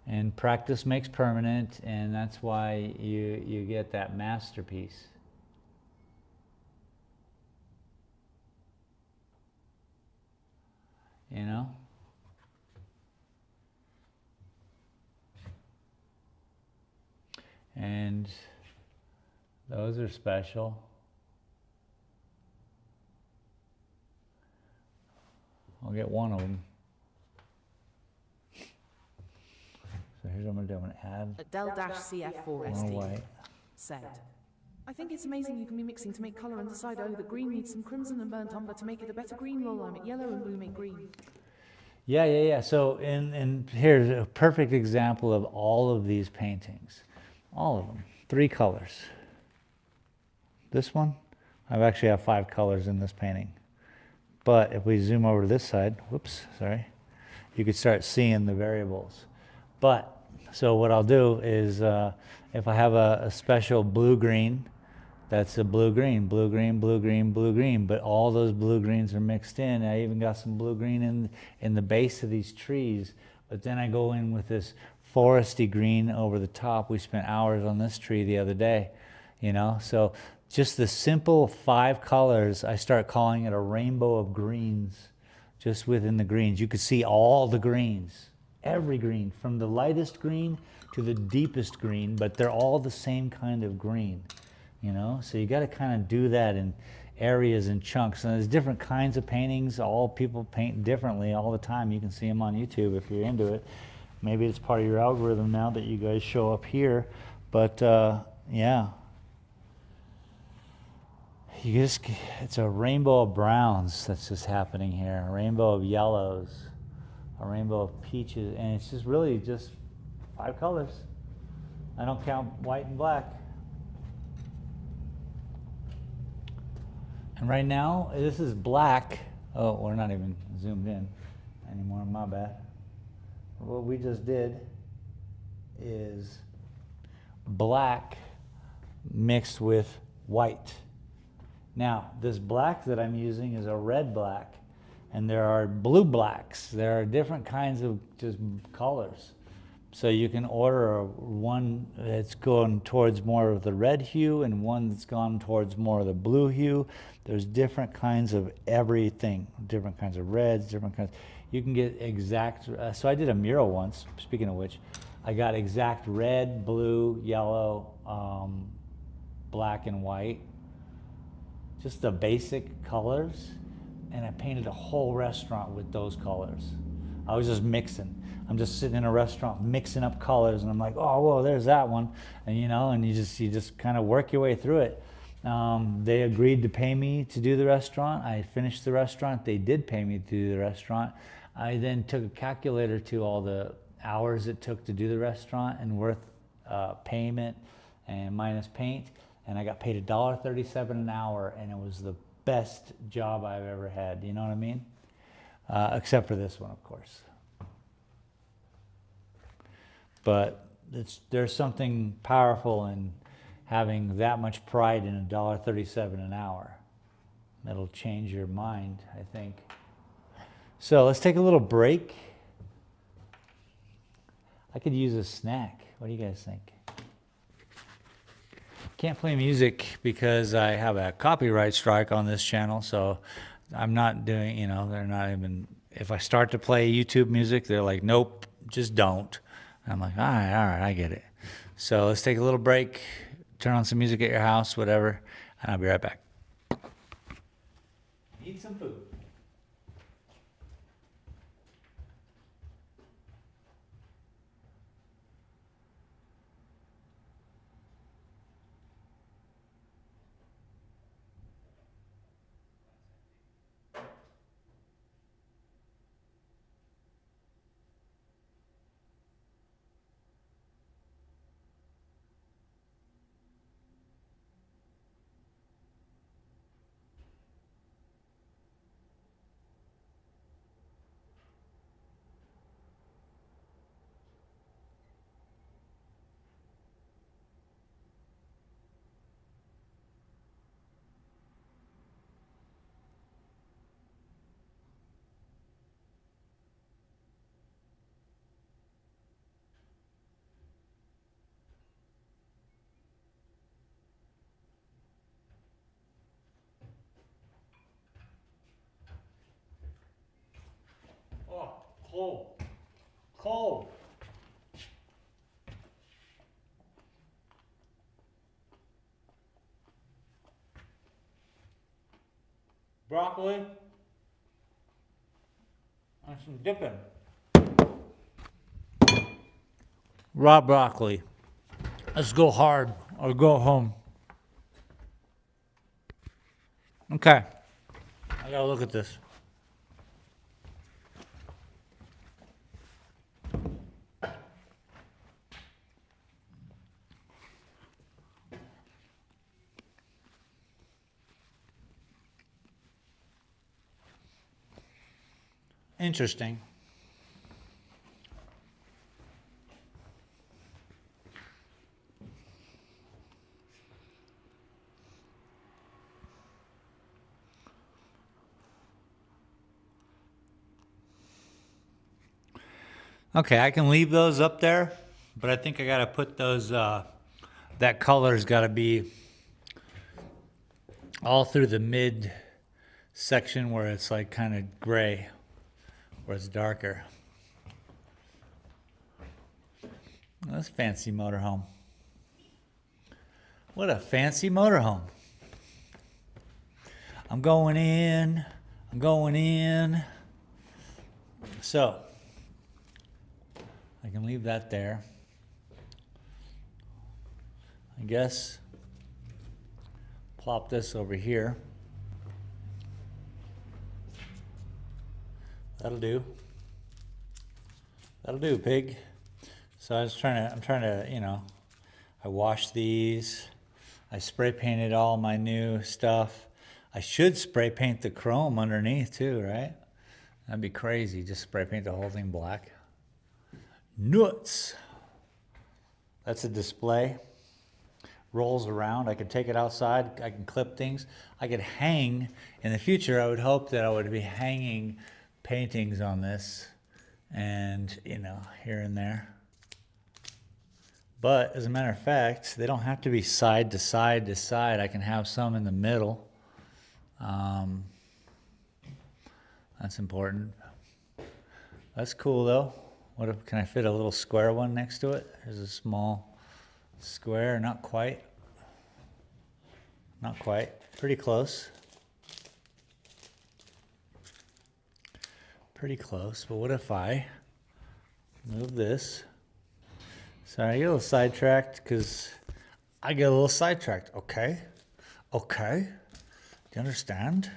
And practice makes permanent, and that's why you get that masterpiece. You know? And those are special. I'll get one of them. So here's what I'm going to do. I'm going to add A Del-CF4SD. more white. Send. I think it's amazing you can be mixing to make colour and decide, oh, the green needs some crimson and burnt umber to make it a better green. Lol, I'm at yellow and blue make green. Yeah. So, and here's a perfect example of all of these paintings. All of them. 3 colors. This one, I've actually have 5 colors in this painting. But if we zoom over to this side, whoops, sorry, you could start seeing the variables. But, so what I'll do is, if I have a special blue-green, that's a blue-green, blue-green, blue-green, blue-green, but all those blue-greens are mixed in. I even got some blue-green in the base of these trees, but then I go in with this foresty green over the top. We spent hours on this tree the other day, you know? So just the simple 5 colors, I start calling it a rainbow of greens. Just within the greens, you could see all the greens, every green, from the lightest green to the deepest green, but they're all the same kind of green, you know? So you got to kind of do that in areas and chunks. And there's different kinds of paintings. All people paint differently all the time. You can see them on YouTube if you're into it. Maybe it's part of your algorithm now that you guys show up here. But yeah. It's a rainbow of browns that's just happening here, a rainbow of yellows, a rainbow of peaches, and it's just really just 5 colors. I don't count white and black. And right now, this is black. Oh, we're not even zoomed in anymore, my bad. What we just did is black mixed with white. Now, this black that I'm using is a red black, and there are blue blacks. There are different kinds of just colors. So you can order one that's going towards more of the red hue and one that's gone towards more of the blue hue. There's different kinds of everything, different kinds of reds, different kinds. You can get exact, so I did a mural once, speaking of which, I got exact red, blue, yellow, black and white. Just the basic colors, and I painted a whole restaurant with those colors. I was just mixing. I'm just sitting in a restaurant mixing up colors, and I'm like, oh, whoa, there's that one, and you know, and you just kind of work your way through it. They agreed to pay me to do the restaurant. I finished the restaurant. They did pay me to do the restaurant. I then took a calculator to all the hours it took to do the restaurant and worth payment and minus paint. And I got paid $1.37 an hour, and it was the best job I've ever had. You know what I mean? Except for this one, of course. But there's something powerful in having that much pride in $1.37 an hour. That'll change your mind, I think. So let's take a little break. I could use a snack. What do you guys think? Can't play music because I have a copyright strike on this channel, so I'm not doing, you know, they're not even, if I start to play YouTube music, they're like, nope, just don't. I'm like, all right, I get it. So let's take a little break, turn on some music at your house, whatever, and I'll be right back. Eat some food. Oh, cold. Cold. Broccoli and some dipping. Raw broccoli. Let's go hard or go home. Okay. I gotta look at this. Interesting. Okay, I can leave those up there, but I think I gotta put those, that color's gotta be all through the mid section where it's like kind of gray, where it's darker. Well, that's a fancy motorhome. What a fancy motorhome. I'm going in, I'm going in. So, I can leave that there. I guess plop this over here. That'll do. That'll do, pig. So I'm trying to, you know, I washed these. I spray painted all my new stuff. I should spray paint the chrome underneath too, right? That'd be crazy, just spray paint the whole thing black. Nuts. That's a display. Rolls around. I can take it outside. I can clip things. I could hang. In the future, I would hope that I would be hanging paintings on this and, you know, here and there. But as a matter of fact, they don't have to be side to side to side. I can have some in the middle. That's important. That's cool though. What if, can I fit a little square one next to it? There's a small square, not quite. Not quite, pretty close. Pretty close, but what if I move this? Sorry, I get a little sidetracked because I get a little sidetracked. Okay, okay, do you understand?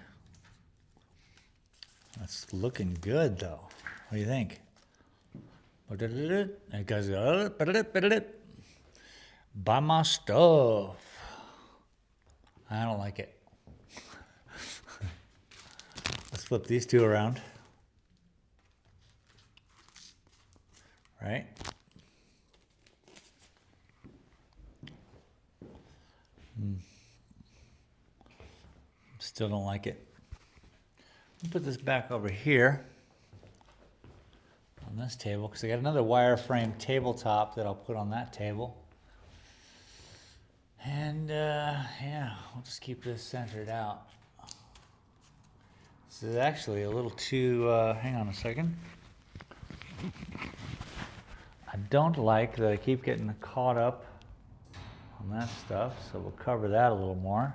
That's looking good though. What do you think? It goes, buy my stuff. I don't like it. Let's flip these two around. Right? Still don't like it. I'll put this back over here on this table because I got another wireframe tabletop that I'll put on that table. And yeah, we'll just keep this centered out. This is actually a little too, hang on a second. I don't like that I keep getting caught up on that stuff, so we'll cover that a little more.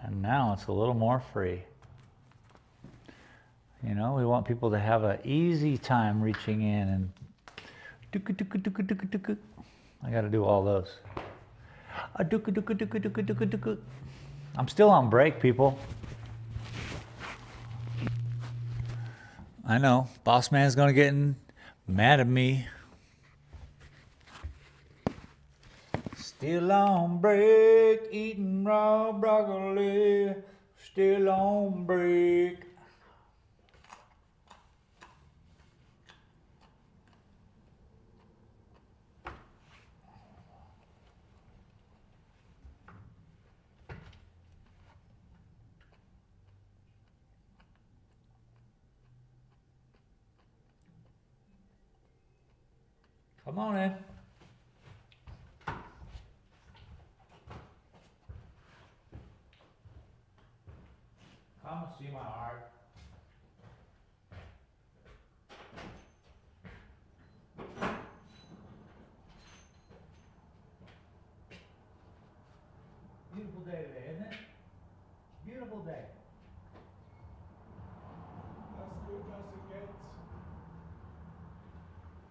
And now it's a little more free. You know, we want people to have an easy time reaching in and I got to do all those. I'm still on break, people. I know, boss man's gonna get mad at me. Still on break, eating raw broccoli. Still on break. Come on in. Come and see my art. Beautiful day today, isn't it? Beautiful day. As good as it gets.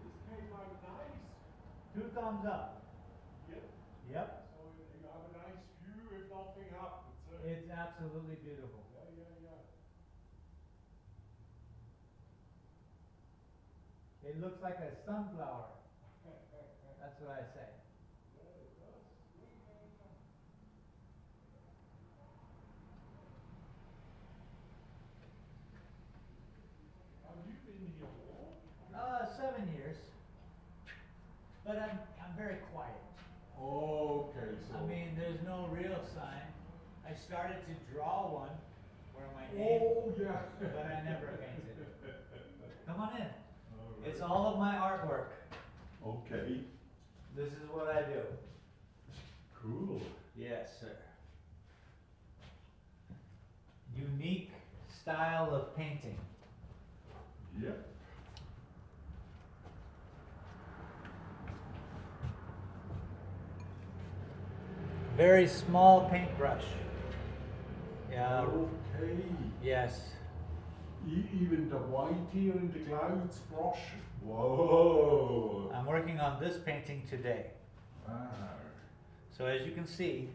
This came out nice. 2 thumbs up. Yep. Yep. So you have a nice view if nothing happens. It's absolutely beautiful. Yeah. It looks like a sunflower. That's what I say. Yeah, it does. Have you been here 7 years, but I'm very quiet. Okay, so. I mean, there's no real sign. I started to draw one where my name, Oh, yeah. but I never painted it. Come on in. It's all of my artwork. Okay, This is what I do. cool. Yes, sir. Unique style of painting. Yep. Very small paintbrush. Yeah. Okay. Yes. Even the white here in the clouds brush. Whoa. I'm working on this painting today. Wow. So as you can see,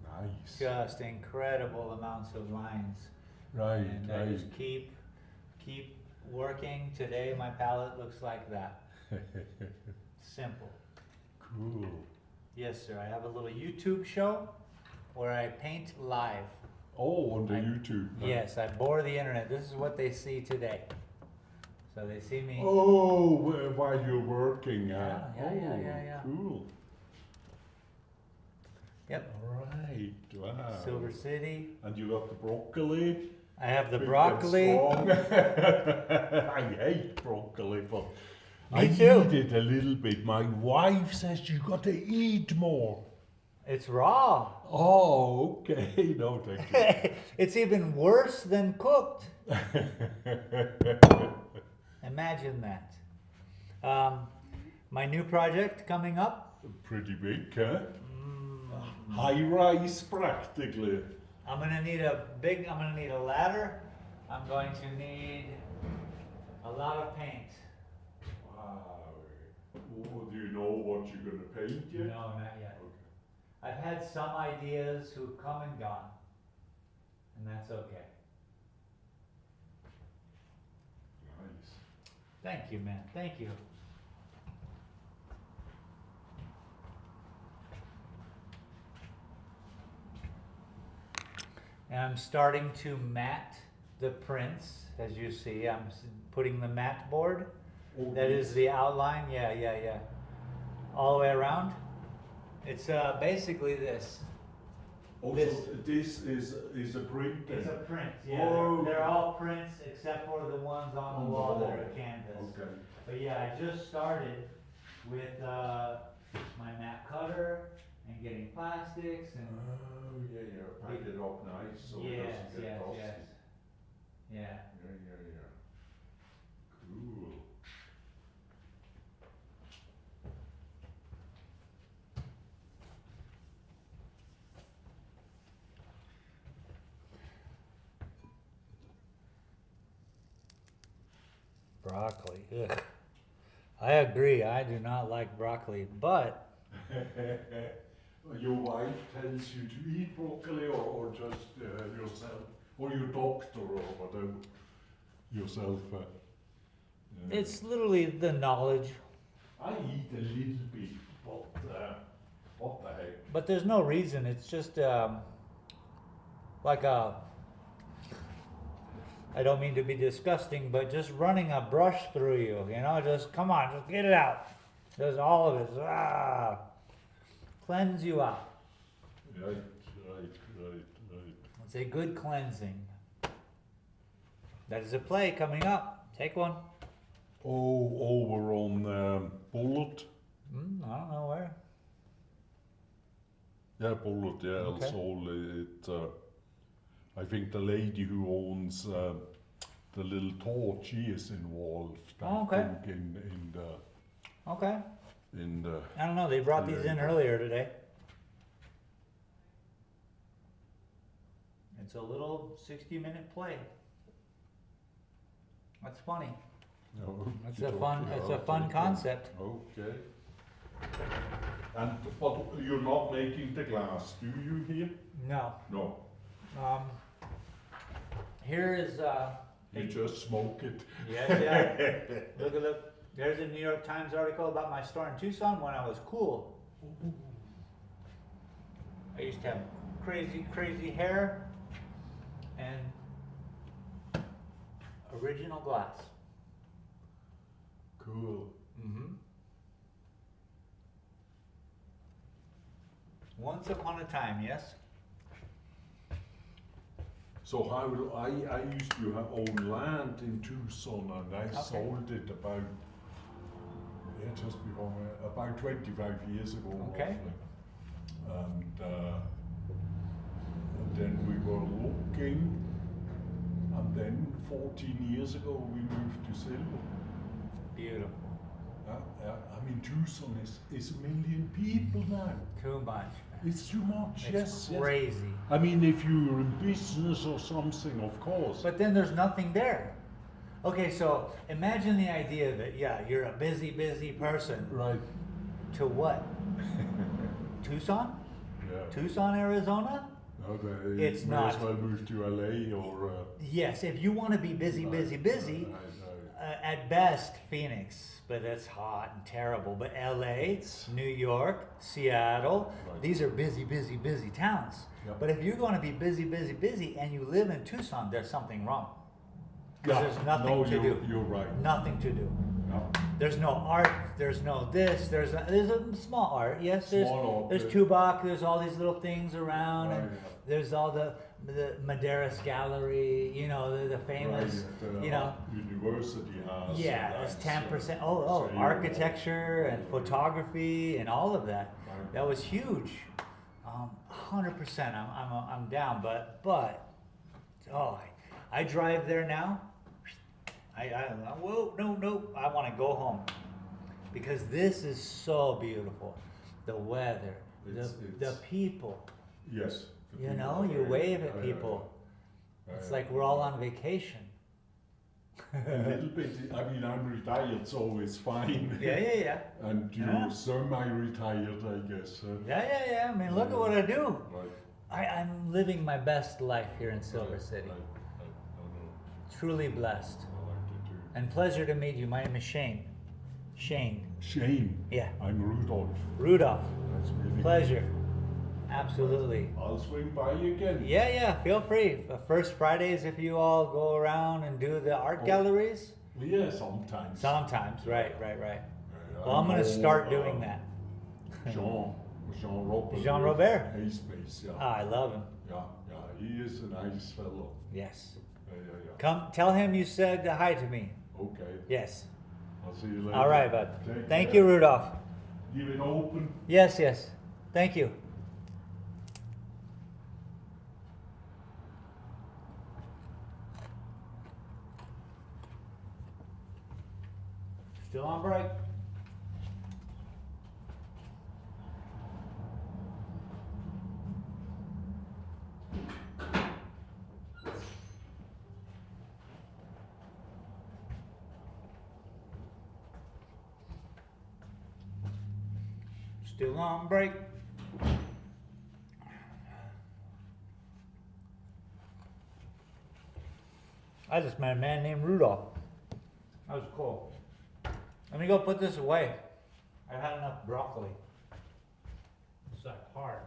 Nice. just incredible amounts of lines. Right, And I right. just keep working. Today my palette looks like that. Simple. Cool. Yes, sir. I have a little YouTube show where I paint live. Oh, on the YouTube. Huh? Yes, I bore the internet. This is what they see today. So they see me. Oh, while you're working. Yeah, Oh, yeah. Cool. Yep. All right. Wow. Silver City. And you got the broccoli. I have the Big and broccoli. strong. I hate broccoli, but Me I too. eat it a little bit. My wife says you got to eat more. It's raw. Oh, okay. No, thank you. It's even worse than cooked. Imagine that. My new project coming up. Pretty big, huh? High rise, practically. I'm gonna need a ladder. I'm going to need a lot of paint. Wow. Oh, do you know what you're going to paint yet? No, not yet. Okay. I've had some ideas who've come and gone, and that's okay. Nice. Thank you, man. Thank you. And I'm starting to matte the prints, as you see. I'm putting the matte board. Oh, That is the outline. Yeah. All the way around. It's basically this. Oh, this- so this is a print then? It's a print. Yeah, Oh. they're all prints except for the ones on the wall that are canvas. Okay. But yeah, I just started with my matte cutter and getting plastics and Oh, yeah. Pack it up nice so it yes. doesn't get dusty. Yeah. Yeah. Cool. Broccoli. Ugh. I agree. I do not like broccoli, but Your wife tells you to eat broccoli or just yourself, or your doctor or whatever, yourself. it's literally the knowledge. I eat a little bit, but what the heck? But there's no reason. It's just like a. I don't mean to be disgusting, but just running a brush through you, just come on, just get it out. Just all of it. Cleanse you out. Right. It's a good cleansing. That is a play coming up. Take one. Oh, over on Bullet. I don't know where. Yeah, Bullet. Yeah, Okay. also it. I think the lady who owns the little torch, she is involved. Oh, okay. I think in the Okay. in the. I don't know. They brought these in earlier today. It's a little 60-minute play. That's funny. No, It's a fun concept. Okay. But you're not making the glass, do you here? No. No. Here is You just smoke it. yes. Look. There's a New York Times article about my store in Tucson when I was cool. I used to have crazy hair and original glass. Cool. Once upon a time, yes? So I used to have own land in Tucson, and I sold it about just before about 25 years ago. Okay. Roughly. And then we were looking, and then 14 years ago we moved to Silver. Beautiful. I mean, Tucson is 1 million people now. Too much. It's too much. It's yes. crazy. I mean, if you're in business or something, of course. But then there's nothing there. Okay, so imagine the idea that, yeah, you're a busy person. Right. To what? Tucson? Yeah. Tucson, Arizona? No, It's may not. as well move to LA or. Yes, if you want to be busy, at best, Phoenix, but it's hot and terrible. But LA, New York, Seattle, these are busy towns. Yep. But if you're going to be busy, and you live in Tucson, there's something wrong. Because there's nothing to do. You're right. Nothing to do. No. There's no art. There's no this. There's a small art. Yes, there's Small art, Tubac. There's all these little things around, and Right. there's all the Madeiras Gallery. You know, the famous. Right, You know. University has. Yeah, a it's nice, 10%. so you- Architecture and photography and all of that. Right. That was huge. 100%. I'm down, but I drive there now. Whoa, no, I want to go home because this is so beautiful. The weather, the people. Yes. the You people know, are you very- wave at people. It's like we're all on vacation. A little bit. I mean, I'm retired, so it's fine. Yeah. And you're Yeah. semi-retired, I guess. Yeah. I mean, look at what I do. Right. I'm living my best life here in Silver Right, City. Right. No, Truly blessed. I like it too. And pleasure to meet you. My name is Shane. Shane. Shane. Yeah. I'm Rudolph. Rudolph. That's really Pleasure. Absolutely. I'll swing by you again. Yeah, feel free. First Fridays, if you all go around and do the art galleries. Yeah, sometimes. Sometimes, right. Yeah, Well, I'm going to know, start doing that. Jean Robert. Jean Robert. Space, yeah. I love him. Yeah, he is a nice fellow. Yes. Yeah. Come, tell him you said hi to me. Okay, Yes. I'll see you later. All right, bud. Take Thank care. you, Rudolph. Leave it open. Yes. Thank you. Still on break. Still on break. I just met a man named Rudolph. That was cool. Let me go put this away. I've had enough broccoli. It's like hard.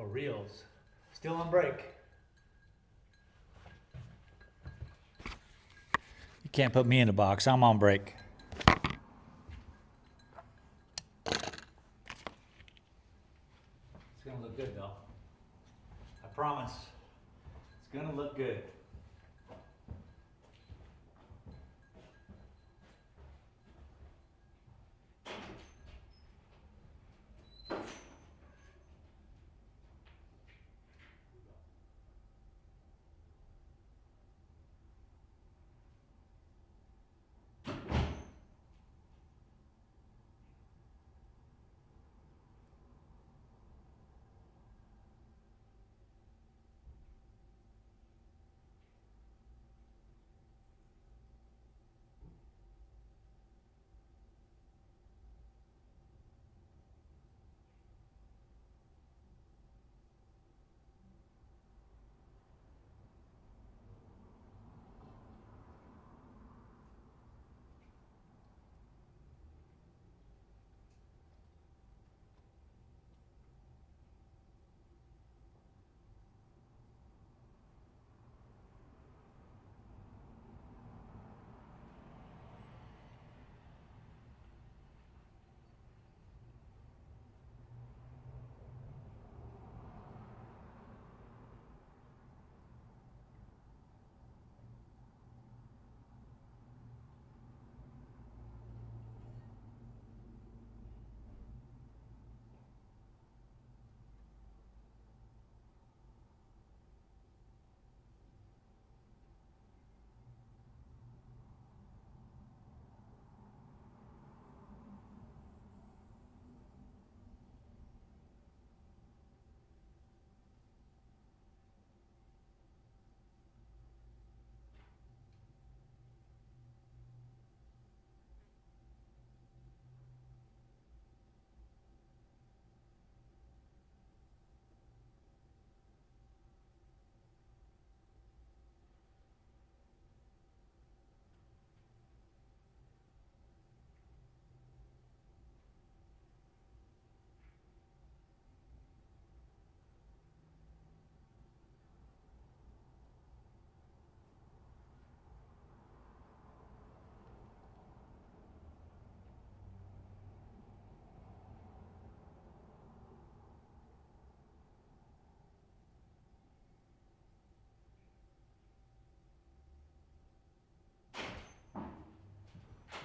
reels. Still on break. You can't put me in a box. I'm on break. It's gonna look good though. I promise. It's gonna look good.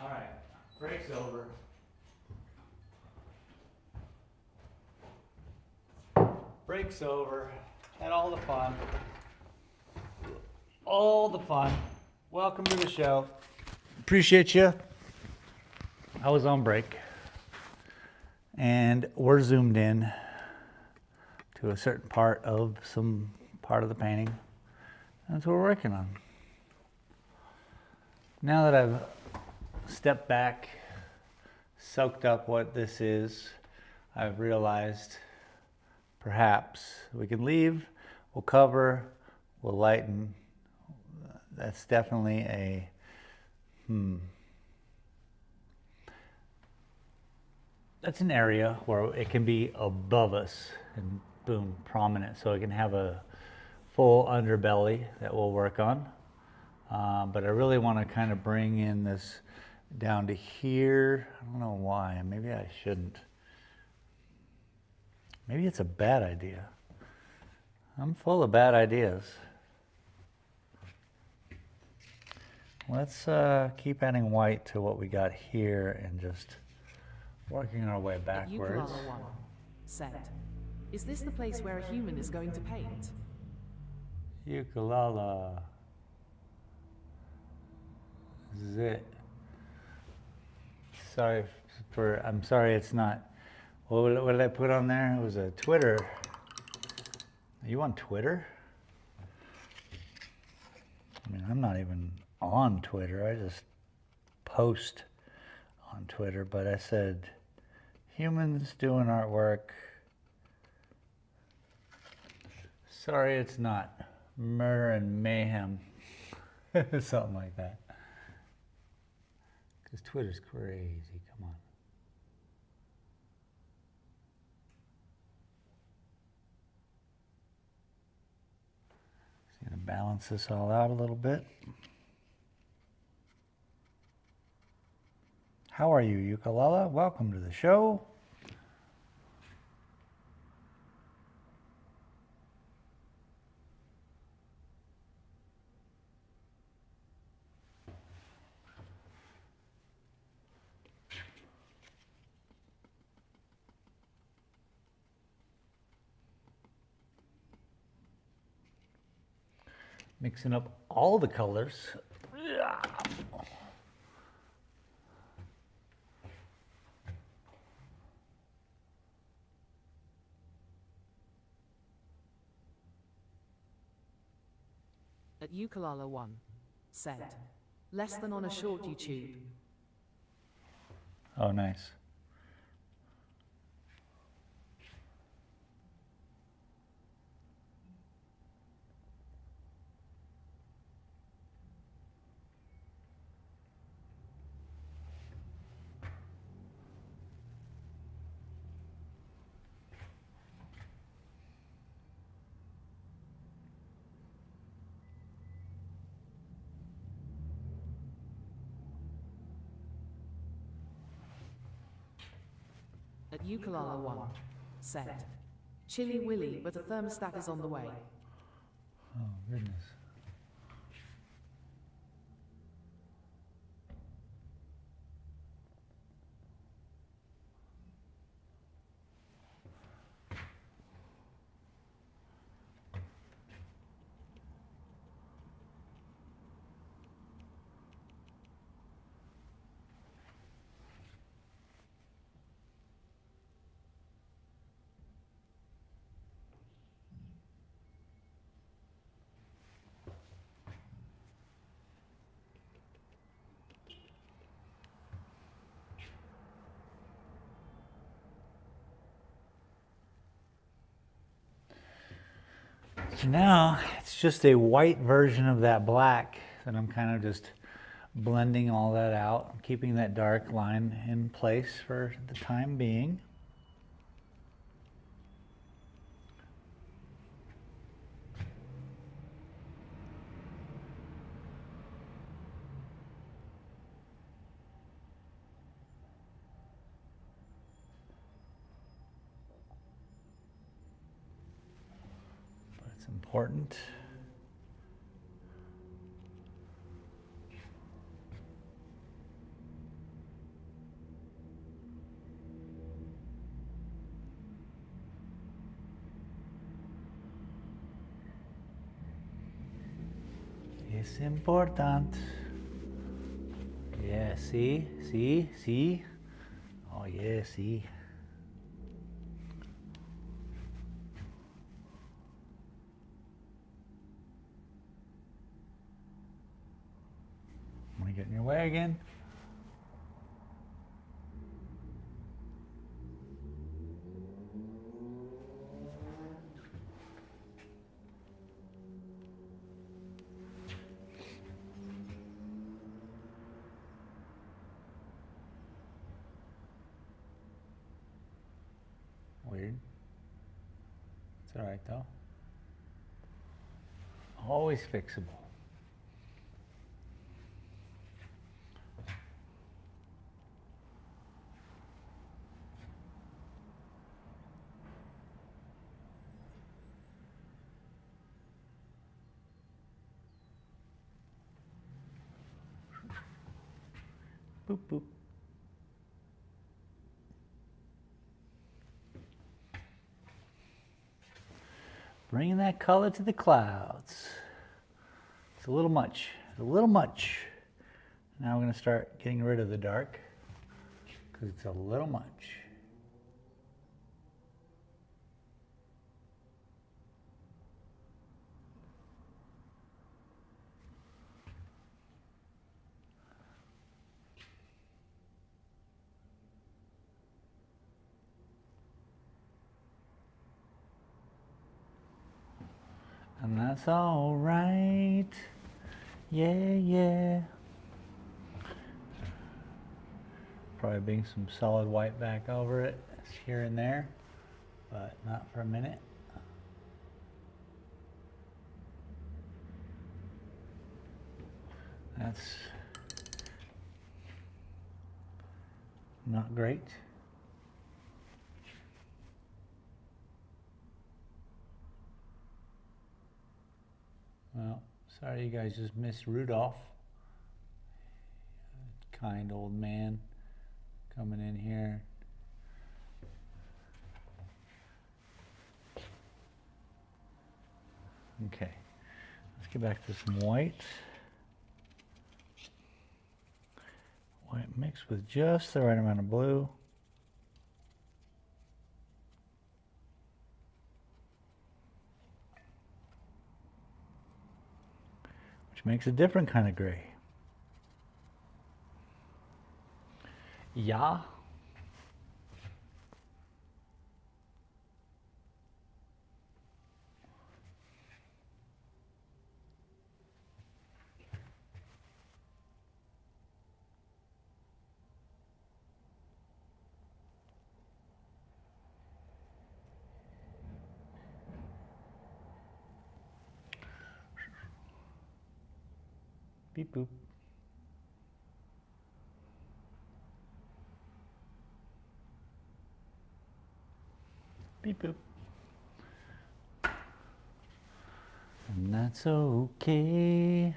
All right, break's over. Break's over. Had all the fun. All the fun. Welcome to the show. Appreciate you. I was on break. And we're zoomed in to a certain part of the painting. That's what we're working on. Now that I've stepped back, soaked up what this is, I've realized perhaps we can leave, we'll cover, we'll lighten. That's definitely a that's an area where it can be above us and boom, prominent. So it can have a full underbelly that we'll work on. But I really want to kind of bring in this down to here. I don't know why. Maybe I shouldn't. Maybe it's a bad idea. I'm full of bad ideas. Let's keep adding white to what we got here and just working our way backwards. Ukulala 1 said, "Is this the place where a human is going to paint?" Ukulala. This is it. I'm sorry it's not. What did I put on there? It was a Twitter. Are you on Twitter? I mean, I'm not even on Twitter. I just post on Twitter, but I said, humans doing artwork. Sorry it's not. Murder and mayhem. Something like that. Because Twitter's crazy. Come on. Balance this all out a little bit. How are you, Ukulele? Welcome to the show. Mixing up all the colors. At Ukulele 1 said, less than on a short YouTube. Oh, nice. At Ukulele 1 said, Chilly Willy, but a thermostat is on the way. Oh, goodness. So now it's just a white version of that black that I'm kind of just blending all that out, keeping that dark line in place for the time being. It's important. It's important. Yeah, see? Oh yeah, see? Want to get in your way again? Weird. It's all right though. Always fixable. Boop, boop. Bringing that color to the clouds. It's a little much. It's a little much. Now we're going to start getting rid of the dark because it's a little much. And that's all right. Yeah. Probably bring some solid white back over it here and there, but not for a minute. That's not great. Well, sorry you guys just missed Rudolph. Kind old man coming in here. Okay, let's get back to some white. White mixed with just the right amount of blue. Which makes a different kind of gray. Yeah. Beep boop. Beep boop. And that's okay.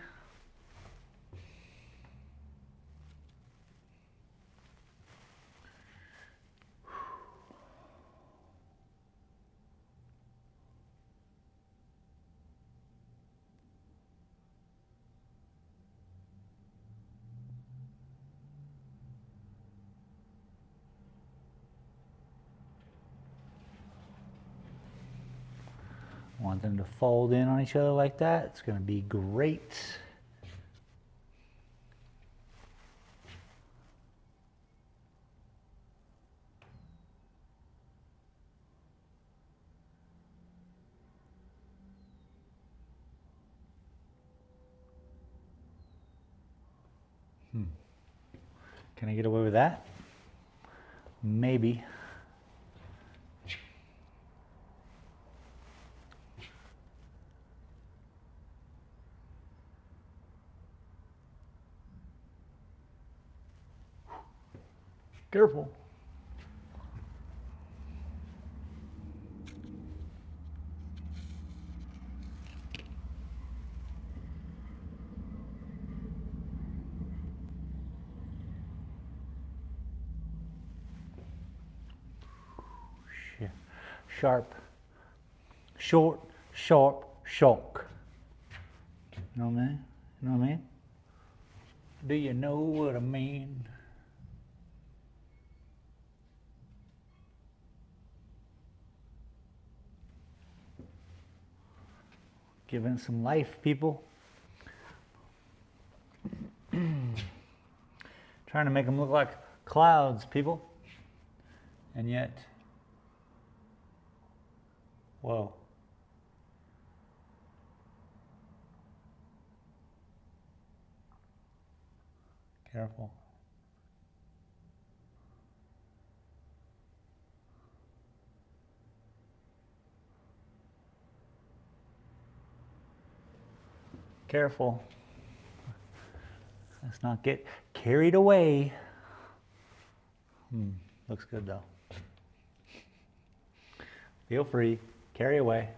Want them to fold in on each other like that. It's going to be great. Can I get away with that? Maybe. Careful. Sharp, short, sharp, shock. You know what I mean? You know what I mean? Do you know what I mean? Giving some life, people. Trying to make them look like clouds, people. And yet, whoa. Careful. Careful. Let's not get carried away. Looks good though. Feel free. Carry away.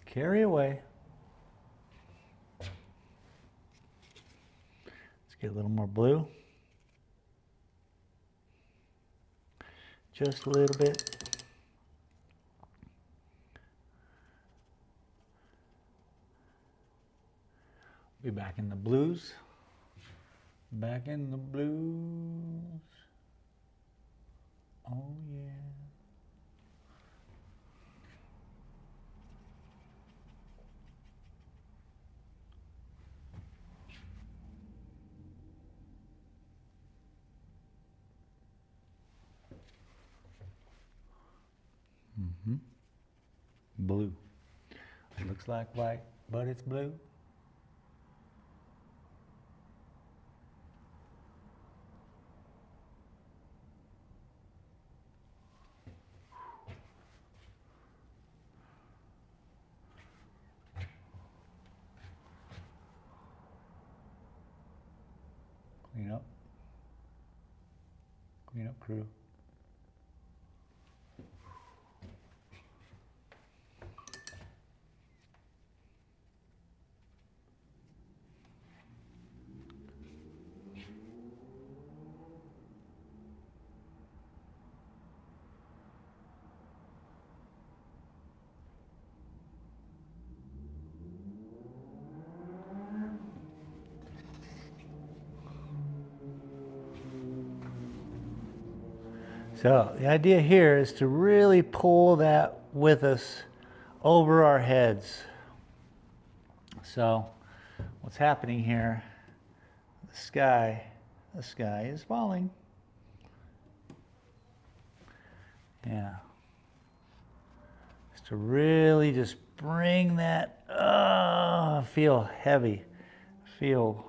Carry away. Let's get a little more blue. Just a little bit. Be back in the blues. Back in the blues. Oh yeah. Blue. It looks like white, but it's blue. up, crew. So the idea here is to really pull that with us over our heads. So what's happening here, the sky is falling. Yeah. Just to really just bring that, feel heavy, feel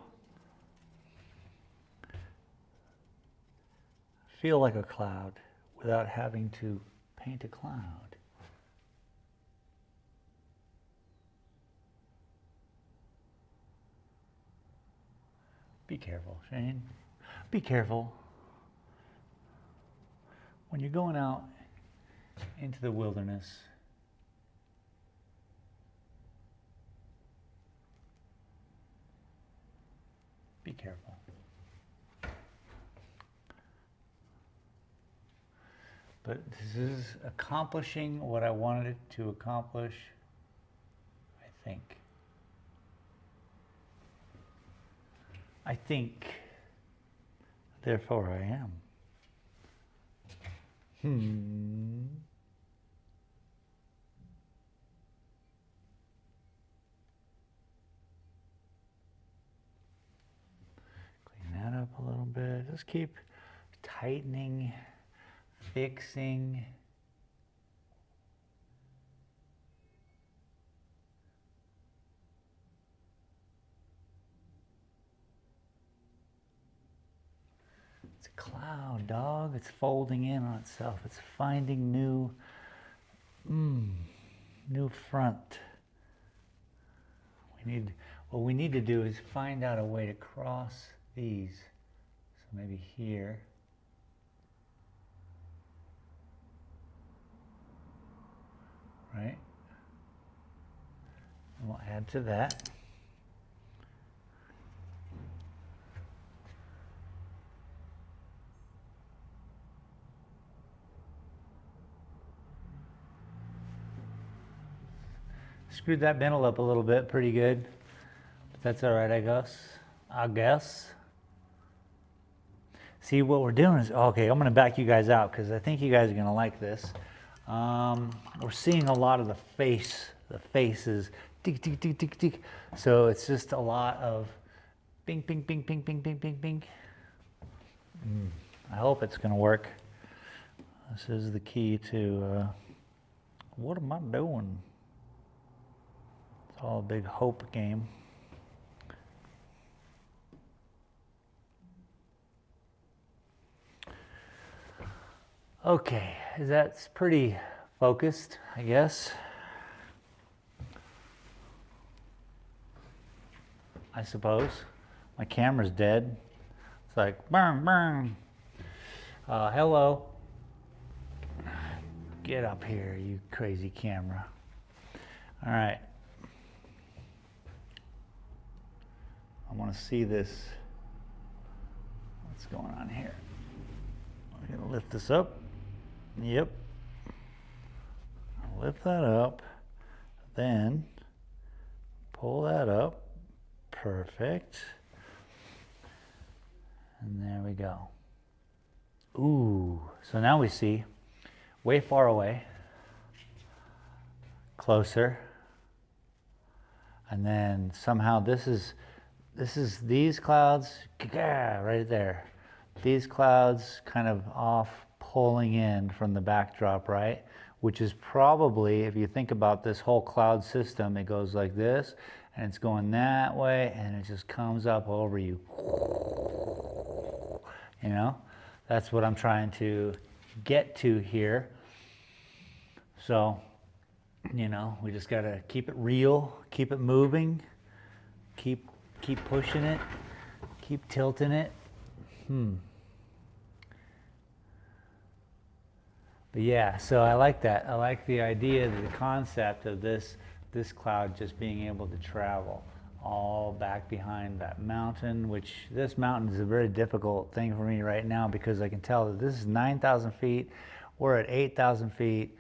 like a cloud without having to paint a cloud. Be careful, Shane. Be careful. When you're going out into the wilderness, be careful. But this is accomplishing what I wanted it to accomplish, I think. I think, therefore I am. Clean that up a little bit. Just keep tightening, fixing. It's a cloud, dog. It's folding in on itself. It's finding new front. What we need to do is find out a way to cross these. So maybe here. Right? And we'll add to that. Screwed that bindle up a little bit, pretty good. But that's all right, I guess. See, what we're doing is, okay, I'm gonna back you guys out because I think you guys are gonna like this. We're seeing a lot of the faces, tick, tick, tick, tick, tick. So it's just a lot of bing, bing, bing, bing, bing, bing, bing, bing. I hope it's gonna work. This is the key to, what am I doing? It's all a big hope game. Okay, that's pretty focused, I guess. I suppose. My camera's dead. It's like, burn, burn. Hello. Get up here, you crazy camera. All right. I want to see this. What's going on here? I'm going to lift this up. Yep. I'll lift that up. Then pull that up. Perfect. And there we go. Ooh. So now we see way far away, closer, and then somehow this is these clouds, right there. These clouds kind of off, pulling in from the backdrop, right? Which is probably, if you think about this whole cloud system, it goes like this, and it's going that way, and it just comes up over you. You know, that's what I'm trying to get to here. So, you know, we just gotta keep it real, keep it moving, keep pushing it, keep tilting it. But yeah, so I like that. I like the idea, the concept of this cloud just being able to travel all back behind that mountain, which this mountain is a very difficult thing for me right now because I can tell that this is 9,000 feet. We're at 8,000 feet.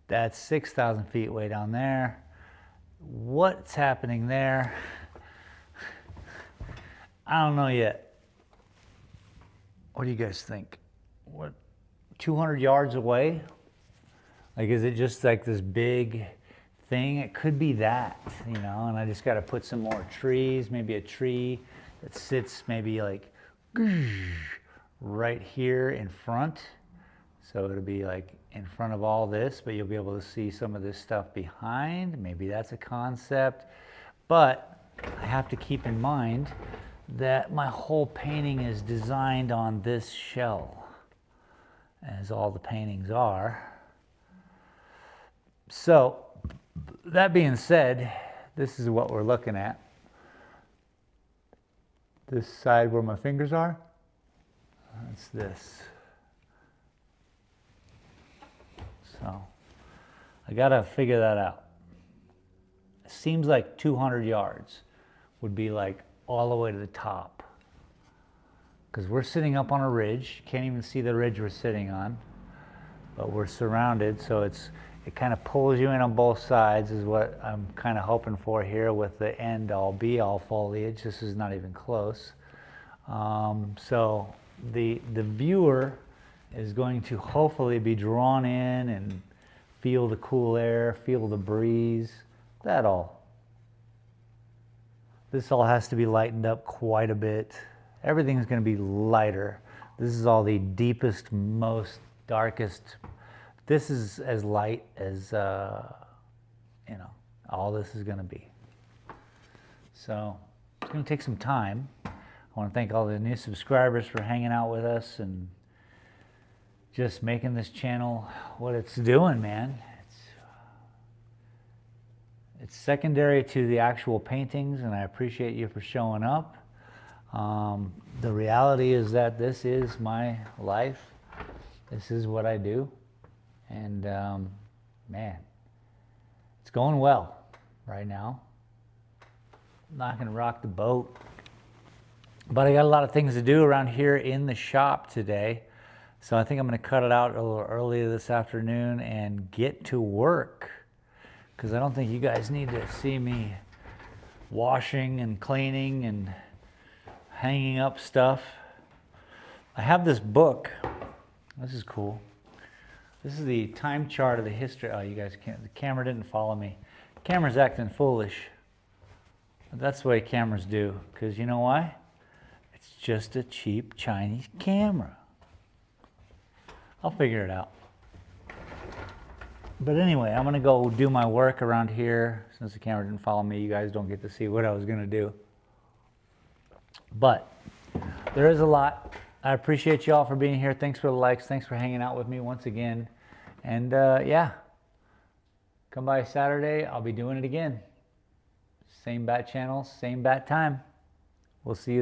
That's 6,000 feet way down there. What's happening there? I don't know yet. What do you guys think? What, 200 yards away? Like, is it just like this big thing? It could be that, you know, and I just got to put some more trees, maybe a tree that sits maybe like right here in front. So it'll be like in front of all this, but you'll be able to see some of this stuff behind. Maybe that's a concept. But I have to keep in mind that my whole painting is designed on this shell, as all the paintings are. So that being said, this is what we're looking at. This side where my fingers are, that's this. So I gotta figure that out. It seems like 200 yards would be like all the way to the top, because we're sitting up on a ridge. Can't even see the ridge we're sitting on, but we're surrounded, so it kind of pulls you in on both sides, is what I'm kind of hoping for here with the end all be all foliage. This is not even close. So the viewer is going to hopefully be drawn in and feel the cool air, feel the breeze, that all. This all has to be lightened up quite a bit. Everything's going to be lighter. This is all the deepest, most darkest. This is as light as, you know, all this is going to be. So it's going to take some time. I want to thank all the new subscribers for hanging out with us and just making this channel what it's doing, man. It's secondary to the actual paintings, and I appreciate you for showing up. The reality is that this is my life. This is what I do. And man, it's going well right now. I'm not going to rock the boat. But I got a lot of things to do around here in the shop today. So I think I'm going to cut it out a little early this afternoon and get to work, because I don't think you guys need to see me washing and cleaning and hanging up stuff. I have this book. This is cool. This is the time chart of the history. Oh, you guys can't, the camera didn't follow me. The camera's acting foolish. But that's the way cameras do, because you know why? It's just a cheap Chinese camera. I'll figure it out. But anyway, I'm going to go do my work around here. Since the camera didn't follow me, you guys don't get to see what I was going to do. But there is a lot. I appreciate you all for being here. Thanks for the likes. Thanks for hanging out with me once again. And yeah, come by Saturday. I'll be doing it again. Same bat channel, same bat time. We'll see you there.